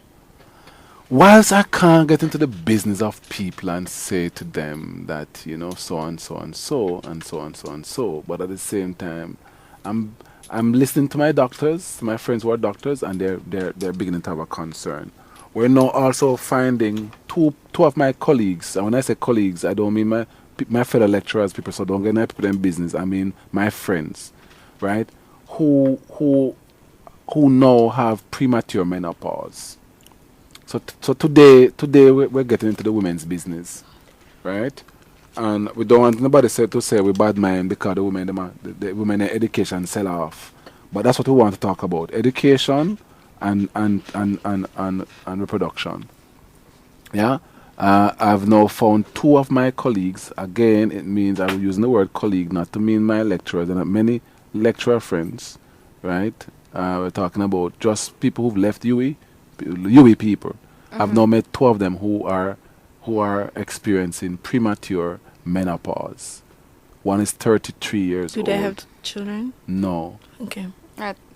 Speaker 1: whilst I can't get into the business of people and say to them that, so and so and so and so and so and so, but at the same time, I'm listening to my doctors, my friends who are doctors, and they're beginning to have a concern. We're now also finding two of my colleagues, and when I say colleagues, I don't mean my fellow lecturers, people, so don't get my people in business. I mean my friends, right? Who now have premature menopause. So today we're getting into the women's business, right? And we don't want nobody to say we bad mind because the women education sell off. But that's what we want to talk about: education and reproduction. Yeah, I've now found two of my colleagues. Again, it means I'm using the word colleague not to mean my lecturers and many lecturer friends, right? We're talking about just people who've left UE people. I've now met two of them who are experiencing premature menopause. One is 33 years old.
Speaker 2: Do they have children?
Speaker 1: No.
Speaker 2: Okay.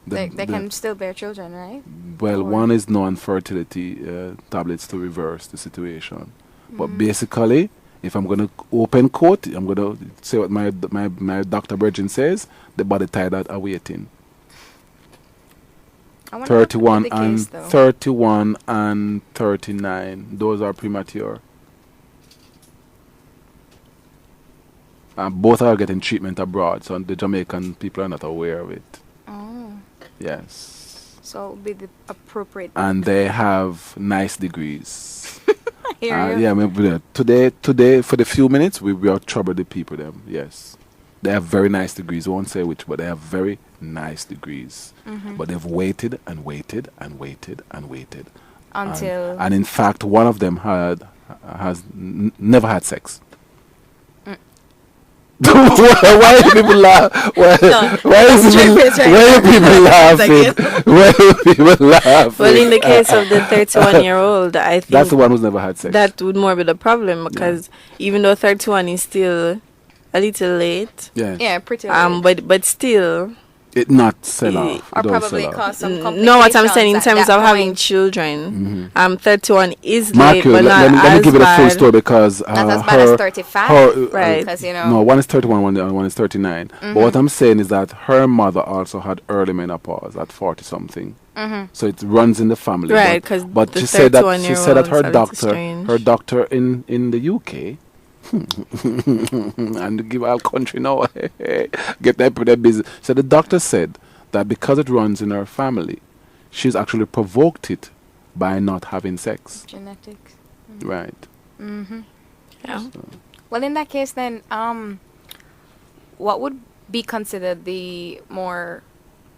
Speaker 9: They can still bear children, right?
Speaker 1: Well, one is non-fertility tablets to reverse the situation. But basically, if I'm going to open quote, I'm going to say what my Dr. Bridgen says, the body type that are waiting. 31 and 39. Those are premature. Both are getting treatment abroad, so the Jamaican people are not aware of it.
Speaker 9: Oh.
Speaker 1: Yes.
Speaker 9: So it would be the appropriate.
Speaker 1: And they have nice degrees.
Speaker 9: Yeah.
Speaker 1: Today, for the few minutes, we will trouble the people. Them, yes. They have very nice degrees. I won't say which, but they have very nice degrees. But they've waited and waited and waited and waited.
Speaker 9: Until.
Speaker 1: And in fact, one of them has never had sex. Why do people laugh? Why are people laughing?
Speaker 2: Well, in the case of the 31-year-old, I think
Speaker 1: that's the one who's never had sex.
Speaker 2: That would more be the problem because even though 31 is still a little late,
Speaker 9: yeah, pretty late.
Speaker 2: but still.
Speaker 1: It not sell off.
Speaker 9: Or probably cause some complications.
Speaker 2: No, what I'm saying in terms of having children, 31 is late, but
Speaker 1: let me give it a full story because
Speaker 9: not as bad as 35,
Speaker 2: right?
Speaker 9: Because
Speaker 1: no, one is 31, one is 39. But what I'm saying is that her mother also had early menopause at 40 something. So it runs in the family,
Speaker 2: right?
Speaker 1: But she said that her doctor in the UK. And give our country now get their business. So the doctor said that because it runs in her family, she's actually provoked it by not having sex.
Speaker 9: Genetics.
Speaker 1: Right.
Speaker 2: Yeah.
Speaker 1: So.
Speaker 9: Well, in that case, then, what would be considered the more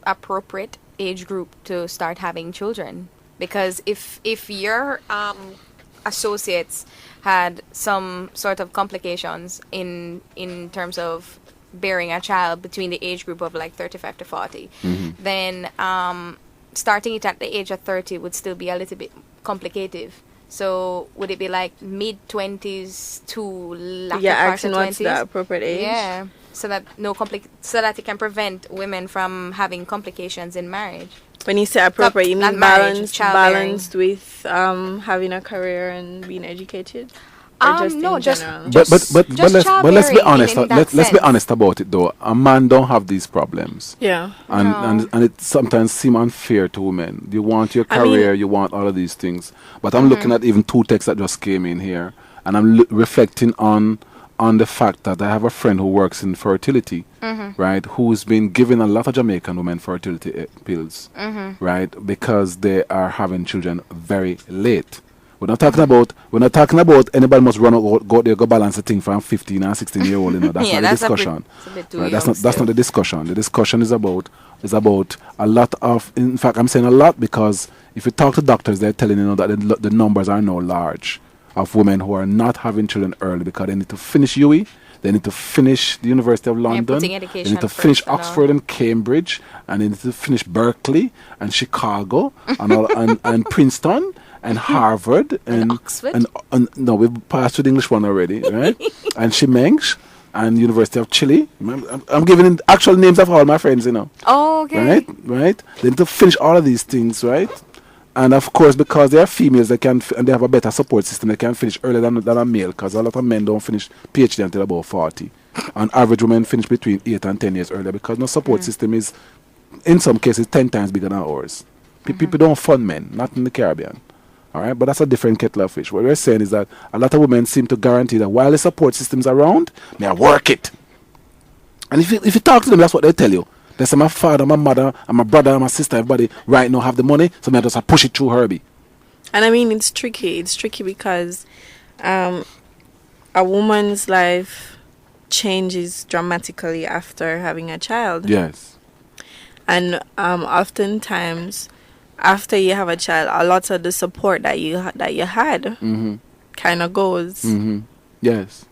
Speaker 9: appropriate age group to start having children? Because if your associates had some sort of complications in terms of bearing a child between the age group of like 35 to 40, then starting it at the age of 30 would still be a little bit complicated. So would it be like mid-20s to latter part of 20s?
Speaker 2: What's the appropriate age?
Speaker 9: Yeah, so that so that it can prevent women from having complications in marriage.
Speaker 2: When you say appropriate, you
Speaker 9: Not
Speaker 2: mean
Speaker 9: marriage, childbearing.
Speaker 2: balanced with having a career and being educated? Or just
Speaker 9: No,
Speaker 2: in
Speaker 9: just
Speaker 2: general?
Speaker 1: But let's be
Speaker 9: childbearing
Speaker 1: honest.
Speaker 9: in that
Speaker 1: Let's be
Speaker 9: sense.
Speaker 1: honest about it though. A man don't have these problems.
Speaker 2: Yeah.
Speaker 1: And it sometimes seems unfair to women. You want your
Speaker 2: I mean-
Speaker 1: career, you want all of these things. But I'm looking at even 2 texts that just came in here, and I'm reflecting on the fact that I have a friend who works in fertility, right? Who's been giving a lot of Jamaican women fertility pills, right? Because they are having children very late. We're not talking about anybody must run out, go there, go balance the thing from 15 and 16-year-old. You know, that's
Speaker 9: Yeah,
Speaker 1: not the
Speaker 9: that's a bit-
Speaker 1: discussion.
Speaker 9: it's a bit too
Speaker 1: Right,
Speaker 9: young
Speaker 1: that's
Speaker 9: still.
Speaker 1: not the discussion. The discussion is about a lot of. In fact, I'm saying a lot because if you talk to doctors, they're telling you that the numbers are now large of women who are not having children early because they need to finish UE, they need to finish the University of London,
Speaker 9: putting
Speaker 1: they
Speaker 9: education
Speaker 1: need to finish
Speaker 9: first and all.
Speaker 1: Oxford and Cambridge, and they need to finish Berkeley and Chicago and Princeton and Harvard and
Speaker 9: Oxford?
Speaker 1: and no, we've passed through the English one already, right? And Chimengs and University of Chile. I'm giving in actual names of all my friends, you know.
Speaker 9: Oh, okay.
Speaker 1: Right. They need to finish all of these things, right? And of course, because they are females, they can and they have a better support system. They can finish earlier than a male, because a lot of men don't finish PhD until about 40. And average women finish between 8 and 10 years earlier because no support system is, in some cases, 10 times bigger than ours. People don't fund men, not in the Caribbean. All right, but that's a different kettle of fish. What we're saying is that a lot of women seem to guarantee that while the support system's around, may I work it. And if you talk to them, that's what they tell you. They say, my father, my mother, and my brother, and my sister, everybody right now have the money, so may I just push it through Herbie.
Speaker 2: And I mean, it's tricky. It's tricky because a woman's life changes dramatically after having a child.
Speaker 1: Yes.
Speaker 2: And oftentimes, after you have a child, a lot of the support that you had kind of goes.
Speaker 1: Yes.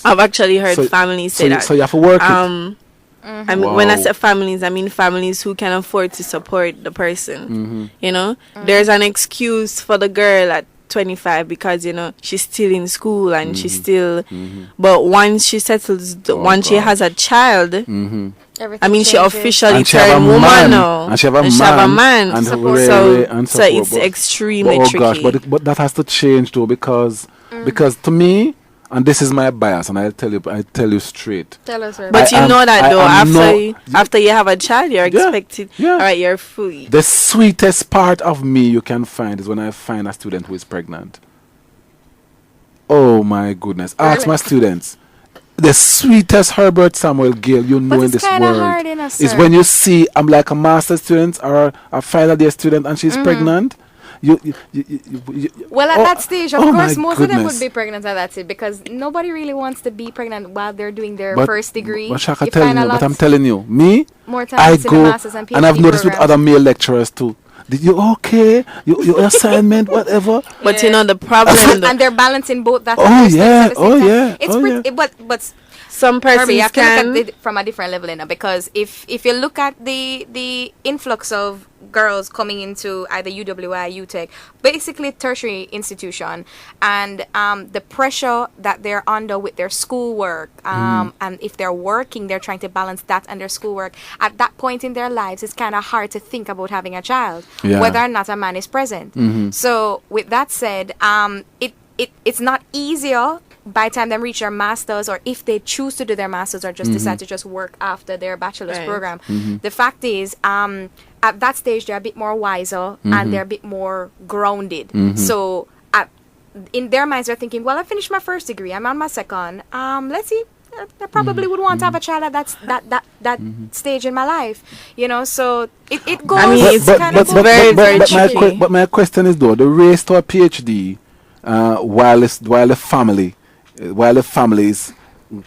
Speaker 2: I've actually heard families say that.
Speaker 1: So you have to work it.
Speaker 2: I mean, when I say families, I mean families who can afford to support the person. You know, there's an excuse for the girl at 25 because, you know, she's still in school and she's still. But once she settles, once she has a child,
Speaker 9: Everything
Speaker 2: I mean, she
Speaker 9: changes.
Speaker 2: officially
Speaker 1: And she have a
Speaker 2: turned woman
Speaker 1: man.
Speaker 2: now.
Speaker 1: And she have a
Speaker 2: man.
Speaker 1: and
Speaker 2: So
Speaker 1: support,
Speaker 2: it's
Speaker 1: but-
Speaker 2: extremely
Speaker 1: oh
Speaker 2: tricky.
Speaker 1: gosh, but that has to change though because to me, and this is my bias, and I tell you straight.
Speaker 9: Tell us, sir.
Speaker 2: But
Speaker 1: I
Speaker 2: you know
Speaker 1: am-
Speaker 2: that
Speaker 1: I
Speaker 2: though,
Speaker 1: am
Speaker 2: after you have a child, you're
Speaker 1: Yeah,
Speaker 2: expected.
Speaker 1: yeah.
Speaker 2: All right, you're free.
Speaker 1: The sweetest part of me you can find is when I find a student who is pregnant. Oh my goodness! Ask my students. The sweetest Herbert Samuel Gill you know
Speaker 9: But
Speaker 1: in
Speaker 9: it's
Speaker 1: this
Speaker 9: kinda
Speaker 1: world
Speaker 9: hard, you know,
Speaker 1: is
Speaker 9: sir.
Speaker 1: when you see I'm like a master student or a final year student and she's pregnant.
Speaker 9: Well, at that stage, of
Speaker 1: oh
Speaker 9: course,
Speaker 1: my
Speaker 9: most of them would
Speaker 1: goodness.
Speaker 9: be pregnant at that stage because nobody really wants to be pregnant while they're doing their
Speaker 1: But-
Speaker 9: first degree.
Speaker 1: But Shaka
Speaker 9: You
Speaker 1: telling
Speaker 9: find a
Speaker 1: you, but
Speaker 9: lot
Speaker 1: I'm telling you, me,
Speaker 9: more
Speaker 1: I
Speaker 9: talents in the
Speaker 1: go
Speaker 9: masters and PhD
Speaker 1: and I've noticed with
Speaker 9: programs.
Speaker 1: other male lecturers too. Did you okay? Your assignment, whatever.
Speaker 2: But you know the problem.
Speaker 9: and they're balancing both that.
Speaker 1: Oh,
Speaker 9: and those
Speaker 1: yeah,
Speaker 9: things at the same
Speaker 1: oh,
Speaker 9: time.
Speaker 1: yeah,
Speaker 9: It's
Speaker 1: oh,
Speaker 9: pretty,
Speaker 1: yeah.
Speaker 9: but
Speaker 2: some persons
Speaker 9: Herbie, you have to
Speaker 2: can.
Speaker 9: look at it from a different level, you know, because if you look at the influx of girls coming into either UWI, UTech, basically tertiary institution, and the pressure that they're under with their schoolwork, and if they're working, they're trying to balance that and their schoolwork. At that point in their lives, it's kind of hard to think about having a child,
Speaker 1: Yeah.
Speaker 9: whether or not a man is present. So, with that said, it's not easier by the time they reach their masters, or if they choose to do their masters or just decide to just work after their bachelor's
Speaker 2: Right.
Speaker 9: program. The fact is, at that stage, they're a bit more wiser and they're a bit more grounded. So in their minds, they're thinking, well, I finished my first degree, I'm on my second. Let's see. I probably would want to have a child at that stage in my life, you know. So it goes.
Speaker 2: I mean, it's kind of very tricky.
Speaker 1: But my question is though, the race to a PhD, while the families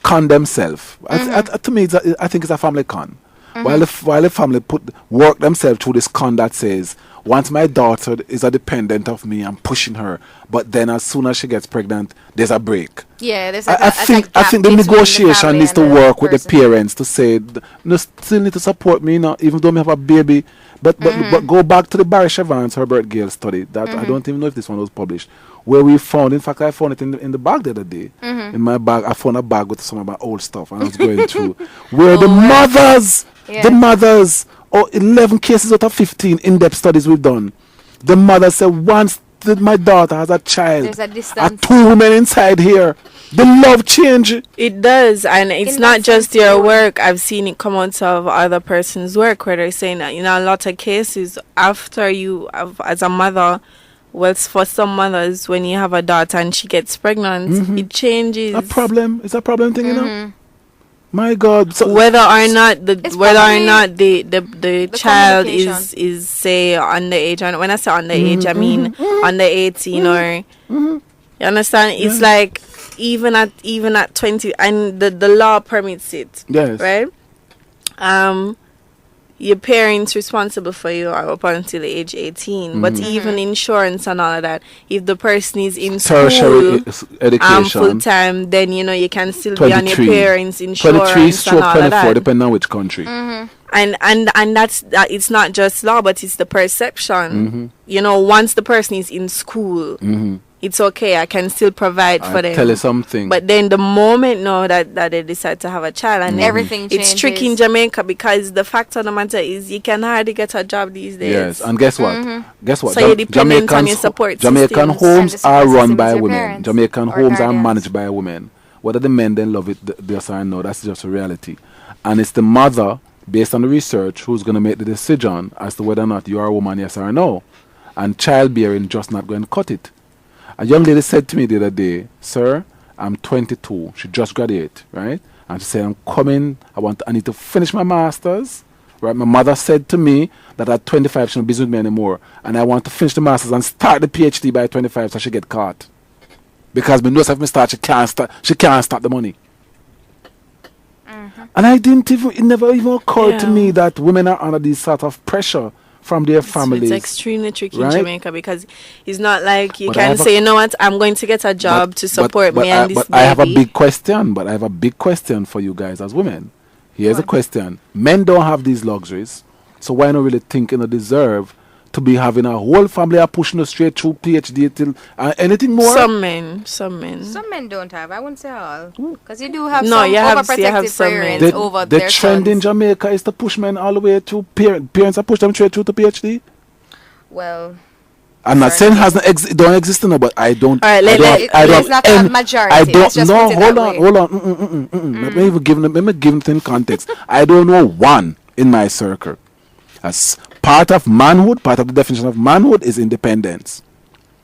Speaker 1: con themselves. To me, I think it's a family con. While the family work themselves through this con that says, once my daughter is a dependent of me, I'm pushing her. But then as soon as she gets pregnant, there's a break.
Speaker 9: Yeah, there's
Speaker 1: I think the negotiation needs to work with the parents to say, no, still need to support me, even though I have a baby. But go back to the Barry Chevans Herbert Gale study that I don't even know if this one was published, where we found, in fact, I found it in the bag the other day. In my bag, I found a bag with some of my old stuff, and I was going through where the mothers or 11 cases out of 15 in-depth studies we've done. The mother said, once my daughter has a child,
Speaker 9: There's a distance.
Speaker 1: two women inside here, the love change.
Speaker 2: It does, and it's
Speaker 9: In
Speaker 2: not
Speaker 9: that
Speaker 2: just
Speaker 9: sense,
Speaker 2: your
Speaker 9: alone.
Speaker 2: work. I've seen it come out of other person's work, where they're saying that, a lot of cases, after you have, as a mother, well, for some mothers, when you have a daughter and she gets pregnant, it changes.
Speaker 1: It's a problem thing, you know. My God. So
Speaker 2: Whether or not
Speaker 9: It's
Speaker 2: the child
Speaker 9: communication.
Speaker 2: is say underage, and when I say underage, I mean under 18 or you understand? It's like even at 20, and the law permits it.
Speaker 1: Yes.
Speaker 2: Right. Your parents responsible for you up until age 18, but even insurance and all of that, if the person is in
Speaker 1: tertiary
Speaker 2: school
Speaker 1: education.
Speaker 2: full time, then you can still be on your
Speaker 1: 23. 23
Speaker 2: parents' insurance
Speaker 1: stroke
Speaker 2: and all of
Speaker 1: 24,
Speaker 2: that.
Speaker 1: depending on which country.
Speaker 2: And that's that. It's not just law, but it's the perception. Once the person is in school, it's okay. I can still provide for them.
Speaker 1: Tell you something.
Speaker 2: But then the moment that they decide to have a child, and then
Speaker 9: Everything
Speaker 2: it's tricky in
Speaker 9: changes.
Speaker 2: Jamaica, because the fact of the matter is you can hardly get a job these days.
Speaker 1: Yes, and guess what? Guess what?
Speaker 2: So you're dependent on your support
Speaker 1: Jamaican
Speaker 2: systems.
Speaker 1: homes
Speaker 9: And the
Speaker 1: are
Speaker 9: support
Speaker 1: run
Speaker 9: system
Speaker 1: by
Speaker 9: is your
Speaker 1: women.
Speaker 9: parents
Speaker 1: Jamaican
Speaker 9: or
Speaker 1: homes are
Speaker 9: guardians.
Speaker 1: managed by women. Whether the men then love it, yes or no, that's just a reality. And it's the mother, based on the research, who's going to make the decision as to whether or not you are a woman, yes or no. And childbearing just not going to cut it. A young lady said to me the other day, "Sir, I'm 22. She just graduated, right? And she said, I'm coming. I need to finish my master's. Right? My mother said to me that at 25 she won't be with me anymore, and I want to finish the master's and start the PhD by 25, so she get caught. Because me knows if me start, she can't start the money." And it never even occurred to
Speaker 2: Yeah.
Speaker 1: me that women are under this sort of pressure from their families.
Speaker 2: It's extremely tricky
Speaker 1: right?
Speaker 2: in Jamaica, because it's not like you
Speaker 1: But I
Speaker 2: can
Speaker 1: have
Speaker 2: say, what, I'm going to get a job to support me and this
Speaker 1: but
Speaker 2: baby.
Speaker 1: I have a big question. But I have a big question for you guys as women. Here's a question: men don't have these luxuries, so why not really think deserve to be having a whole family are pushing us straight through PhD till anything more?
Speaker 2: Some men.
Speaker 9: Some men don't have. I wouldn't say all, because you do have
Speaker 2: No,
Speaker 9: some
Speaker 2: you have
Speaker 9: overprotective
Speaker 2: some men.
Speaker 9: parents over
Speaker 1: The
Speaker 9: their
Speaker 1: trend
Speaker 9: sons.
Speaker 1: in Jamaica is to push men all the way to parents are push them straight through to PhD.
Speaker 9: Well,
Speaker 1: I'm not saying it don't exist now, but I don't.
Speaker 2: All right,
Speaker 9: it's not a majority.
Speaker 1: I
Speaker 9: Let's
Speaker 1: don't
Speaker 9: just
Speaker 1: know.
Speaker 9: put it
Speaker 1: Hold
Speaker 9: that
Speaker 1: on,
Speaker 9: way.
Speaker 1: hold on. Let me give them context. I don't know one in my circle. As part of manhood, part of the definition of manhood is independence.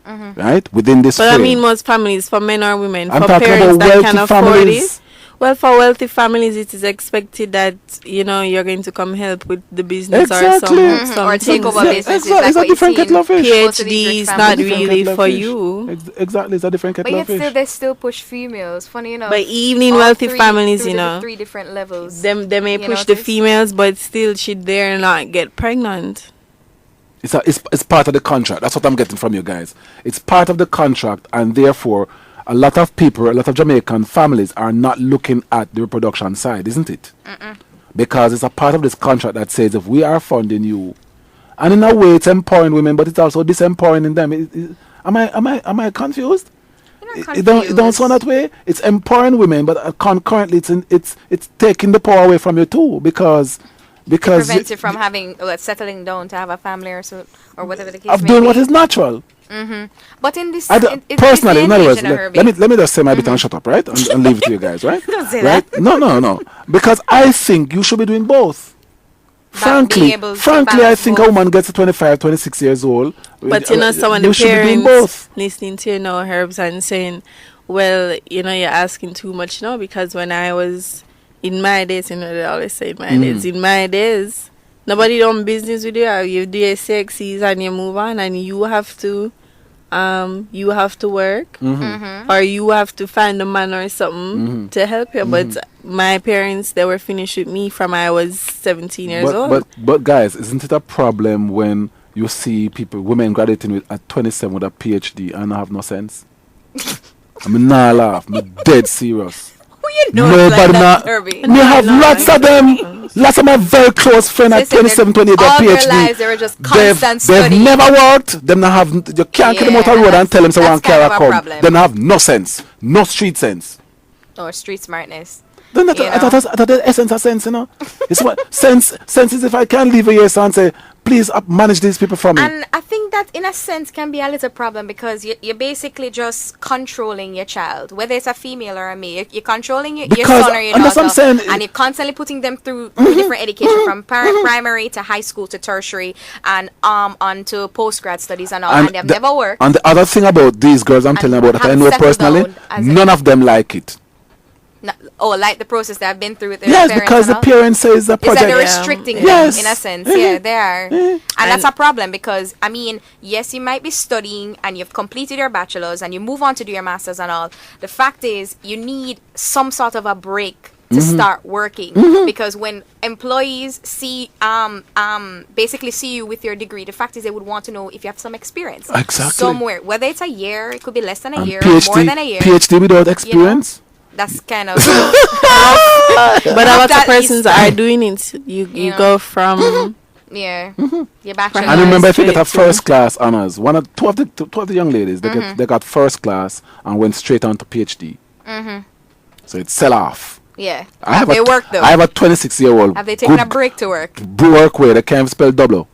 Speaker 1: Right within this.
Speaker 2: But
Speaker 1: frame.
Speaker 2: I mean, most families, for men or women,
Speaker 1: I'm
Speaker 2: for
Speaker 1: talking
Speaker 2: parents
Speaker 1: about
Speaker 2: that
Speaker 1: wealthy
Speaker 2: can afford
Speaker 1: families.
Speaker 2: it. Well, for wealthy families, it is expected that you're going to come help with the business
Speaker 1: Exactly.
Speaker 2: or some
Speaker 9: Or take over
Speaker 2: things.
Speaker 9: businesses.
Speaker 1: It's
Speaker 9: like
Speaker 1: a
Speaker 9: what you've
Speaker 1: different
Speaker 9: seen.
Speaker 1: kettle of fish.
Speaker 9: Most of these
Speaker 2: PhD
Speaker 9: rich
Speaker 2: is not
Speaker 9: families.
Speaker 1: Different
Speaker 2: really
Speaker 1: kettle of
Speaker 2: for
Speaker 1: fish.
Speaker 2: you.
Speaker 1: Exactly, it's a different
Speaker 9: But
Speaker 1: kettle
Speaker 9: yet
Speaker 1: of
Speaker 9: still,
Speaker 1: fish.
Speaker 9: they still push females. Funny enough.
Speaker 2: But even in
Speaker 9: all
Speaker 2: wealthy
Speaker 9: three-
Speaker 2: families,
Speaker 9: through the three different levels.
Speaker 2: they may
Speaker 9: You
Speaker 2: push the
Speaker 9: notice?
Speaker 2: females, but still she dare not get pregnant.
Speaker 1: It's part of the contract. That's what I'm getting from you guys. It's part of the contract, and therefore, a lot of people, a lot of Jamaican families are not looking at the reproduction side, isn't it? Because it's a part of this contract that says if we are funding you, and in a way it's empowering women, but it's also disempowering them. Am I confused?
Speaker 9: You're not
Speaker 1: It don't
Speaker 9: confused.
Speaker 1: sound that way. It's empowering women, but concurrently it's taking the power away from you too, because
Speaker 9: Prevents you from settling down to have a family or whatever the case
Speaker 1: of
Speaker 9: may
Speaker 1: doing
Speaker 9: be.
Speaker 1: what is natural.
Speaker 9: But in this,
Speaker 1: Personally, in other words,
Speaker 9: Herbie,
Speaker 1: let me just say my bit and shut up, right? And leave it to you guys, right?
Speaker 9: Don't say
Speaker 1: right?
Speaker 9: that.
Speaker 1: No. Because I think you should be doing both.
Speaker 9: Being able to
Speaker 1: Frankly, I
Speaker 9: balance
Speaker 1: think
Speaker 9: both.
Speaker 1: a woman gets to 25, 26 years old.
Speaker 2: But some of
Speaker 1: you
Speaker 2: the
Speaker 1: should be doing
Speaker 2: parents
Speaker 1: both.
Speaker 2: listening to Herbs, and saying, well, you're asking too much now, because when I was in my days, they always say in my days, nobody done business with you. You do your sexies and you move on, and you have to work, or you have to find a man or something to help you. But my parents, they were finished with me from I was 17 years old.
Speaker 1: But guys, isn't it a problem when you see women graduating at 27 with a PhD and have no sense? I'm not laugh. I'm dead serious.
Speaker 9: Who you know
Speaker 1: Nobody
Speaker 9: like that,
Speaker 1: not.
Speaker 9: Herbie?
Speaker 1: Me have lots of them. Lots of my very close friends at
Speaker 9: Listen,
Speaker 1: 27, 28
Speaker 9: all
Speaker 1: got
Speaker 9: their
Speaker 1: PhD.
Speaker 9: lives they were just
Speaker 1: They've
Speaker 9: constant studying.
Speaker 1: never worked. Them not have. You can't kill them out of the road and tell them so
Speaker 9: that's
Speaker 1: one
Speaker 9: kind
Speaker 1: carry
Speaker 9: of a
Speaker 1: come.
Speaker 9: problem.
Speaker 1: They not have no sense, no street sense.
Speaker 9: Or street smartness.
Speaker 1: Then I thought the essence of sense, you know. It's what sense is if I can leave a yes and say, please manage these people for me.
Speaker 9: And I think that in a sense can be a little problem because you're basically just controlling your child, whether it's a female or a male. You're controlling your son or your daughter, and you're constantly putting them through different education from primary to high school to tertiary and onto postgrad studies and all, and they've never worked.
Speaker 1: And the other thing about these girls I'm telling you about that I know personally, none of them like it.
Speaker 9: Like the process that I've been through with their
Speaker 1: parents.
Speaker 9: Yes,
Speaker 1: because the parents say it's a project.
Speaker 9: Is that they're restricting them, in a sense. Yeah, they are. And that's a problem because, I mean, yes, you might be studying and you've completed your bachelor's and you move on to do your master's and all. The fact is, you need some sort of a break to start working because when employees see basically see you with your degree, the fact is they would want to know if you have some experience somewhere, whether it's a year, it could be less than a year,
Speaker 1: PhD,
Speaker 9: or more than a year.
Speaker 1: PhD without experience.
Speaker 9: That's kind of
Speaker 2: but a lot of persons are doing it. You go from
Speaker 9: your bachelor's.
Speaker 1: And remember, if you get a first class honors, two of the young ladies they got first class and went straight on to PhD. So it's sell off.
Speaker 9: Yeah.
Speaker 1: They work though. I have a 26-year-old.
Speaker 9: Have they taken a break to work?
Speaker 1: Work where they can't spell double.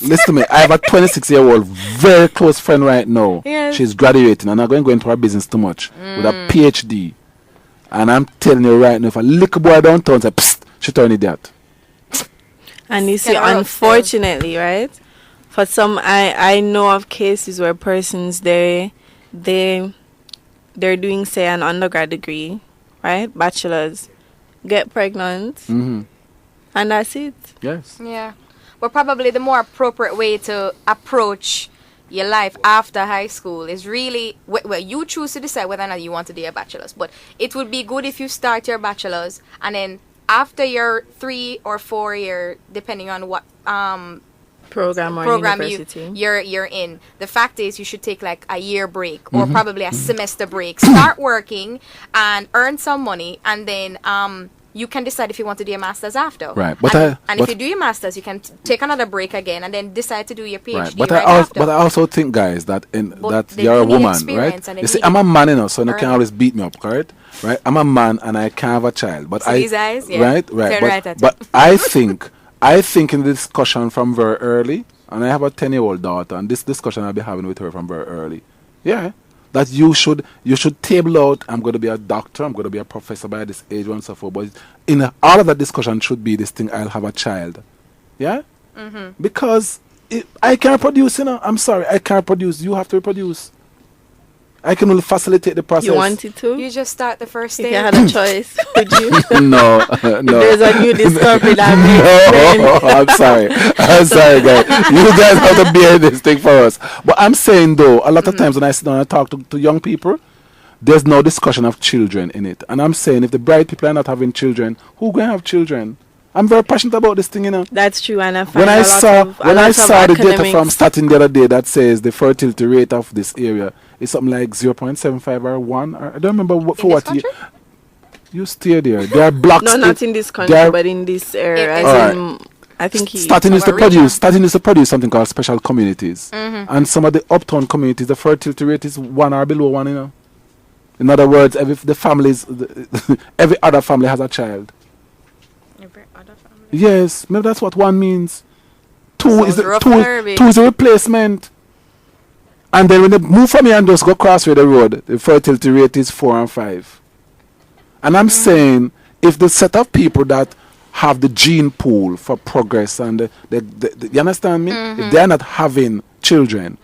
Speaker 1: Listen to me. I have a 26-year-old very close friend right now. Yes. She's graduating and I'm going to go into her business too much with a PhD. And I'm telling you right now, if a little boy downtown say, psst, she turn idiot.
Speaker 2: And you see, unfortunately, right? For some, I know of cases where persons they're doing, say, an undergrad degree, right? Bachelor's, get pregnant, and that's it.
Speaker 1: Yes.
Speaker 9: Yeah. But probably the more appropriate way to approach your life after high school is really well, you choose to decide whether or not you want to do your bachelor's. But it would be good if you start your bachelor's and then after your 3 or 4 year, depending on what
Speaker 2: program university
Speaker 9: you're in. The fact is, you should take like a year break or probably a semester break. Start working and earn some money, and then you can decide if you want to do your master's after.
Speaker 1: Right.
Speaker 9: But if you do your master's, you can take another break again and then decide to do your PhD
Speaker 1: right. But I also think, guys, that you're a woman, right? You see, I'm a man, you know, so you can't always beat me up, correct? Right? I'm a man and I can't have a child. But
Speaker 9: these eyes, yeah.
Speaker 1: Right. But I think in the discussion from very early, and I have a 10-year-old daughter, and this discussion I'll be having with her from very early. Yeah. That you should table out, I'm going to be a doctor, I'm going to be a professor by this age and so forth. But all of that discussion should be this thing, I'll have a child. Yeah? Because I can't produce, you know. I'm sorry, I can't produce. You have to reproduce. I can only facilitate the process.
Speaker 2: You wanted to?
Speaker 9: You just start the first stage.
Speaker 2: If you had a choice, would you?
Speaker 1: No.
Speaker 2: If there's a new discovery that
Speaker 1: I'm sorry, guys. You guys have to bear this thing for us. But I'm saying, though, a lot of times when I sit down and talk to young people, there's no discussion of children in it. And I'm saying, if the bright people are not having children, who going to have children? I'm very passionate about this thing, you know.
Speaker 2: That's true, and
Speaker 1: when I saw the data from Statin the other day that says the fertility rate of this area is something like 0.75 or 1. Or I don't remember what you stay there. There are blocks.
Speaker 2: No, not in this country, but in this area. I think
Speaker 1: Statin used to produce something called special communities, and some of the uptown communities, the fertility rate is 1 or below 1. You know, in other words, every other family has a child. Yes, maybe that's what 1 means. 2 is a replacement. And then when they move from here and just go across the road, the fertility rate is 4 and 5. And I'm saying, if the set of people that have the gene pool for progress and you understand me? If they're not having children,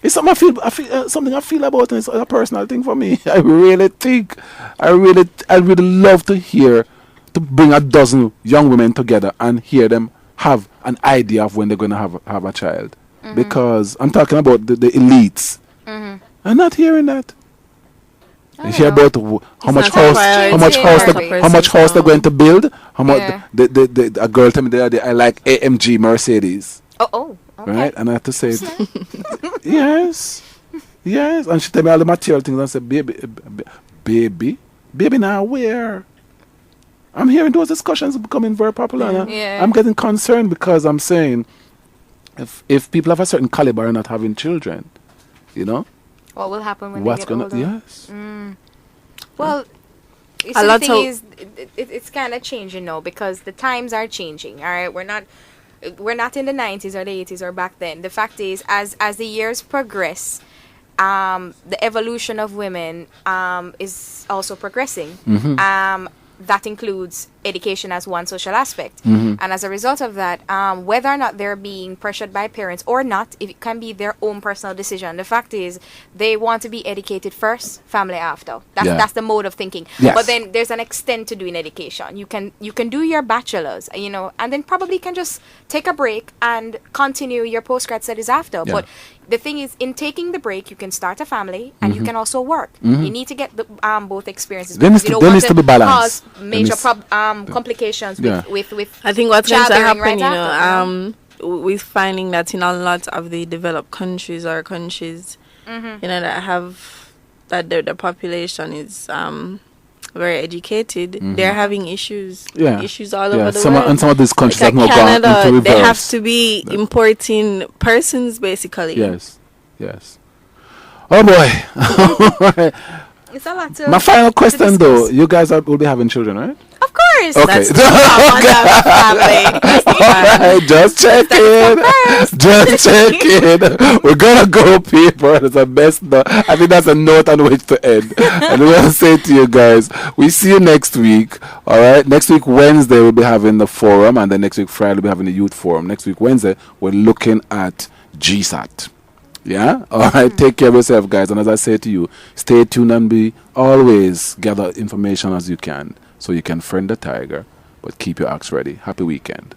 Speaker 1: it's something something I feel about, and it's a personal thing for me. I really love to bring a dozen young women together and hear them have an idea of when they're going to have a child. Because I'm talking about the elites. I'm not hearing that. You hear about how much house they're going to build. How much a girl told me the other day, I like AMG Mercedes.
Speaker 9: Okay.
Speaker 1: Right? And I have to say it. Yes. And she told me all the material things, and I said, baby now where? I'm hearing those discussions becoming very popular. I'm getting concerned because I'm saying, if people of a certain caliber are not having children, you know,
Speaker 9: what will happen when they get older?
Speaker 1: Yes.
Speaker 9: Well, a lot the thing is, it's kind of changing now because the times are changing. All right, we're not in the 90s or the 80s or back then. The fact is, as the years progress, the evolution of women is also progressing. That includes education as one social aspect. And as a result of that, whether or not they're being pressured by parents or not, it can be their own personal decision. The fact is, they want to be educated first, family after. That's the mode of thinking.
Speaker 1: Yes.
Speaker 9: But then there's an extent to doing education. You can do your bachelor's, and then probably can just take a break and continue your postgrad studies after. But the thing is, in taking the break, you can start a family and you can also work. You need to get the both experiences.
Speaker 1: There needs to be balance.
Speaker 9: Major complications with
Speaker 2: I think what's going to happen,
Speaker 9: right
Speaker 2: with finding that in a lot of the developed countries or countries, that the population is very educated, they're having issues all over the world.
Speaker 1: And some of these countries
Speaker 2: like
Speaker 1: have not gone into reverse.
Speaker 2: They have to be importing persons, basically.
Speaker 1: Yes. Oh boy.
Speaker 9: It's a lot to.
Speaker 1: My final question, though, you guys will be having children, right?
Speaker 9: Of course.
Speaker 1: Okay.
Speaker 2: That's
Speaker 1: Alright, just checking. We're gonna go, people. That's the best. I think that's a note on which to end. And we're gonna say to you guys, we see you next week. All right. Next week Wednesday we'll be having the forum, and then next week Friday we'll be having the youth forum. Next week Wednesday we're looking at GSAT. Yeah? Alright, take care of yourself, guys. And as I say to you, stay tuned and be always gather information as you can so you can friend the tiger, but keep your axe ready. Happy weekend.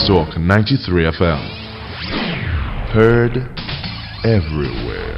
Speaker 3: Talk 93 FM. Heard everywhere.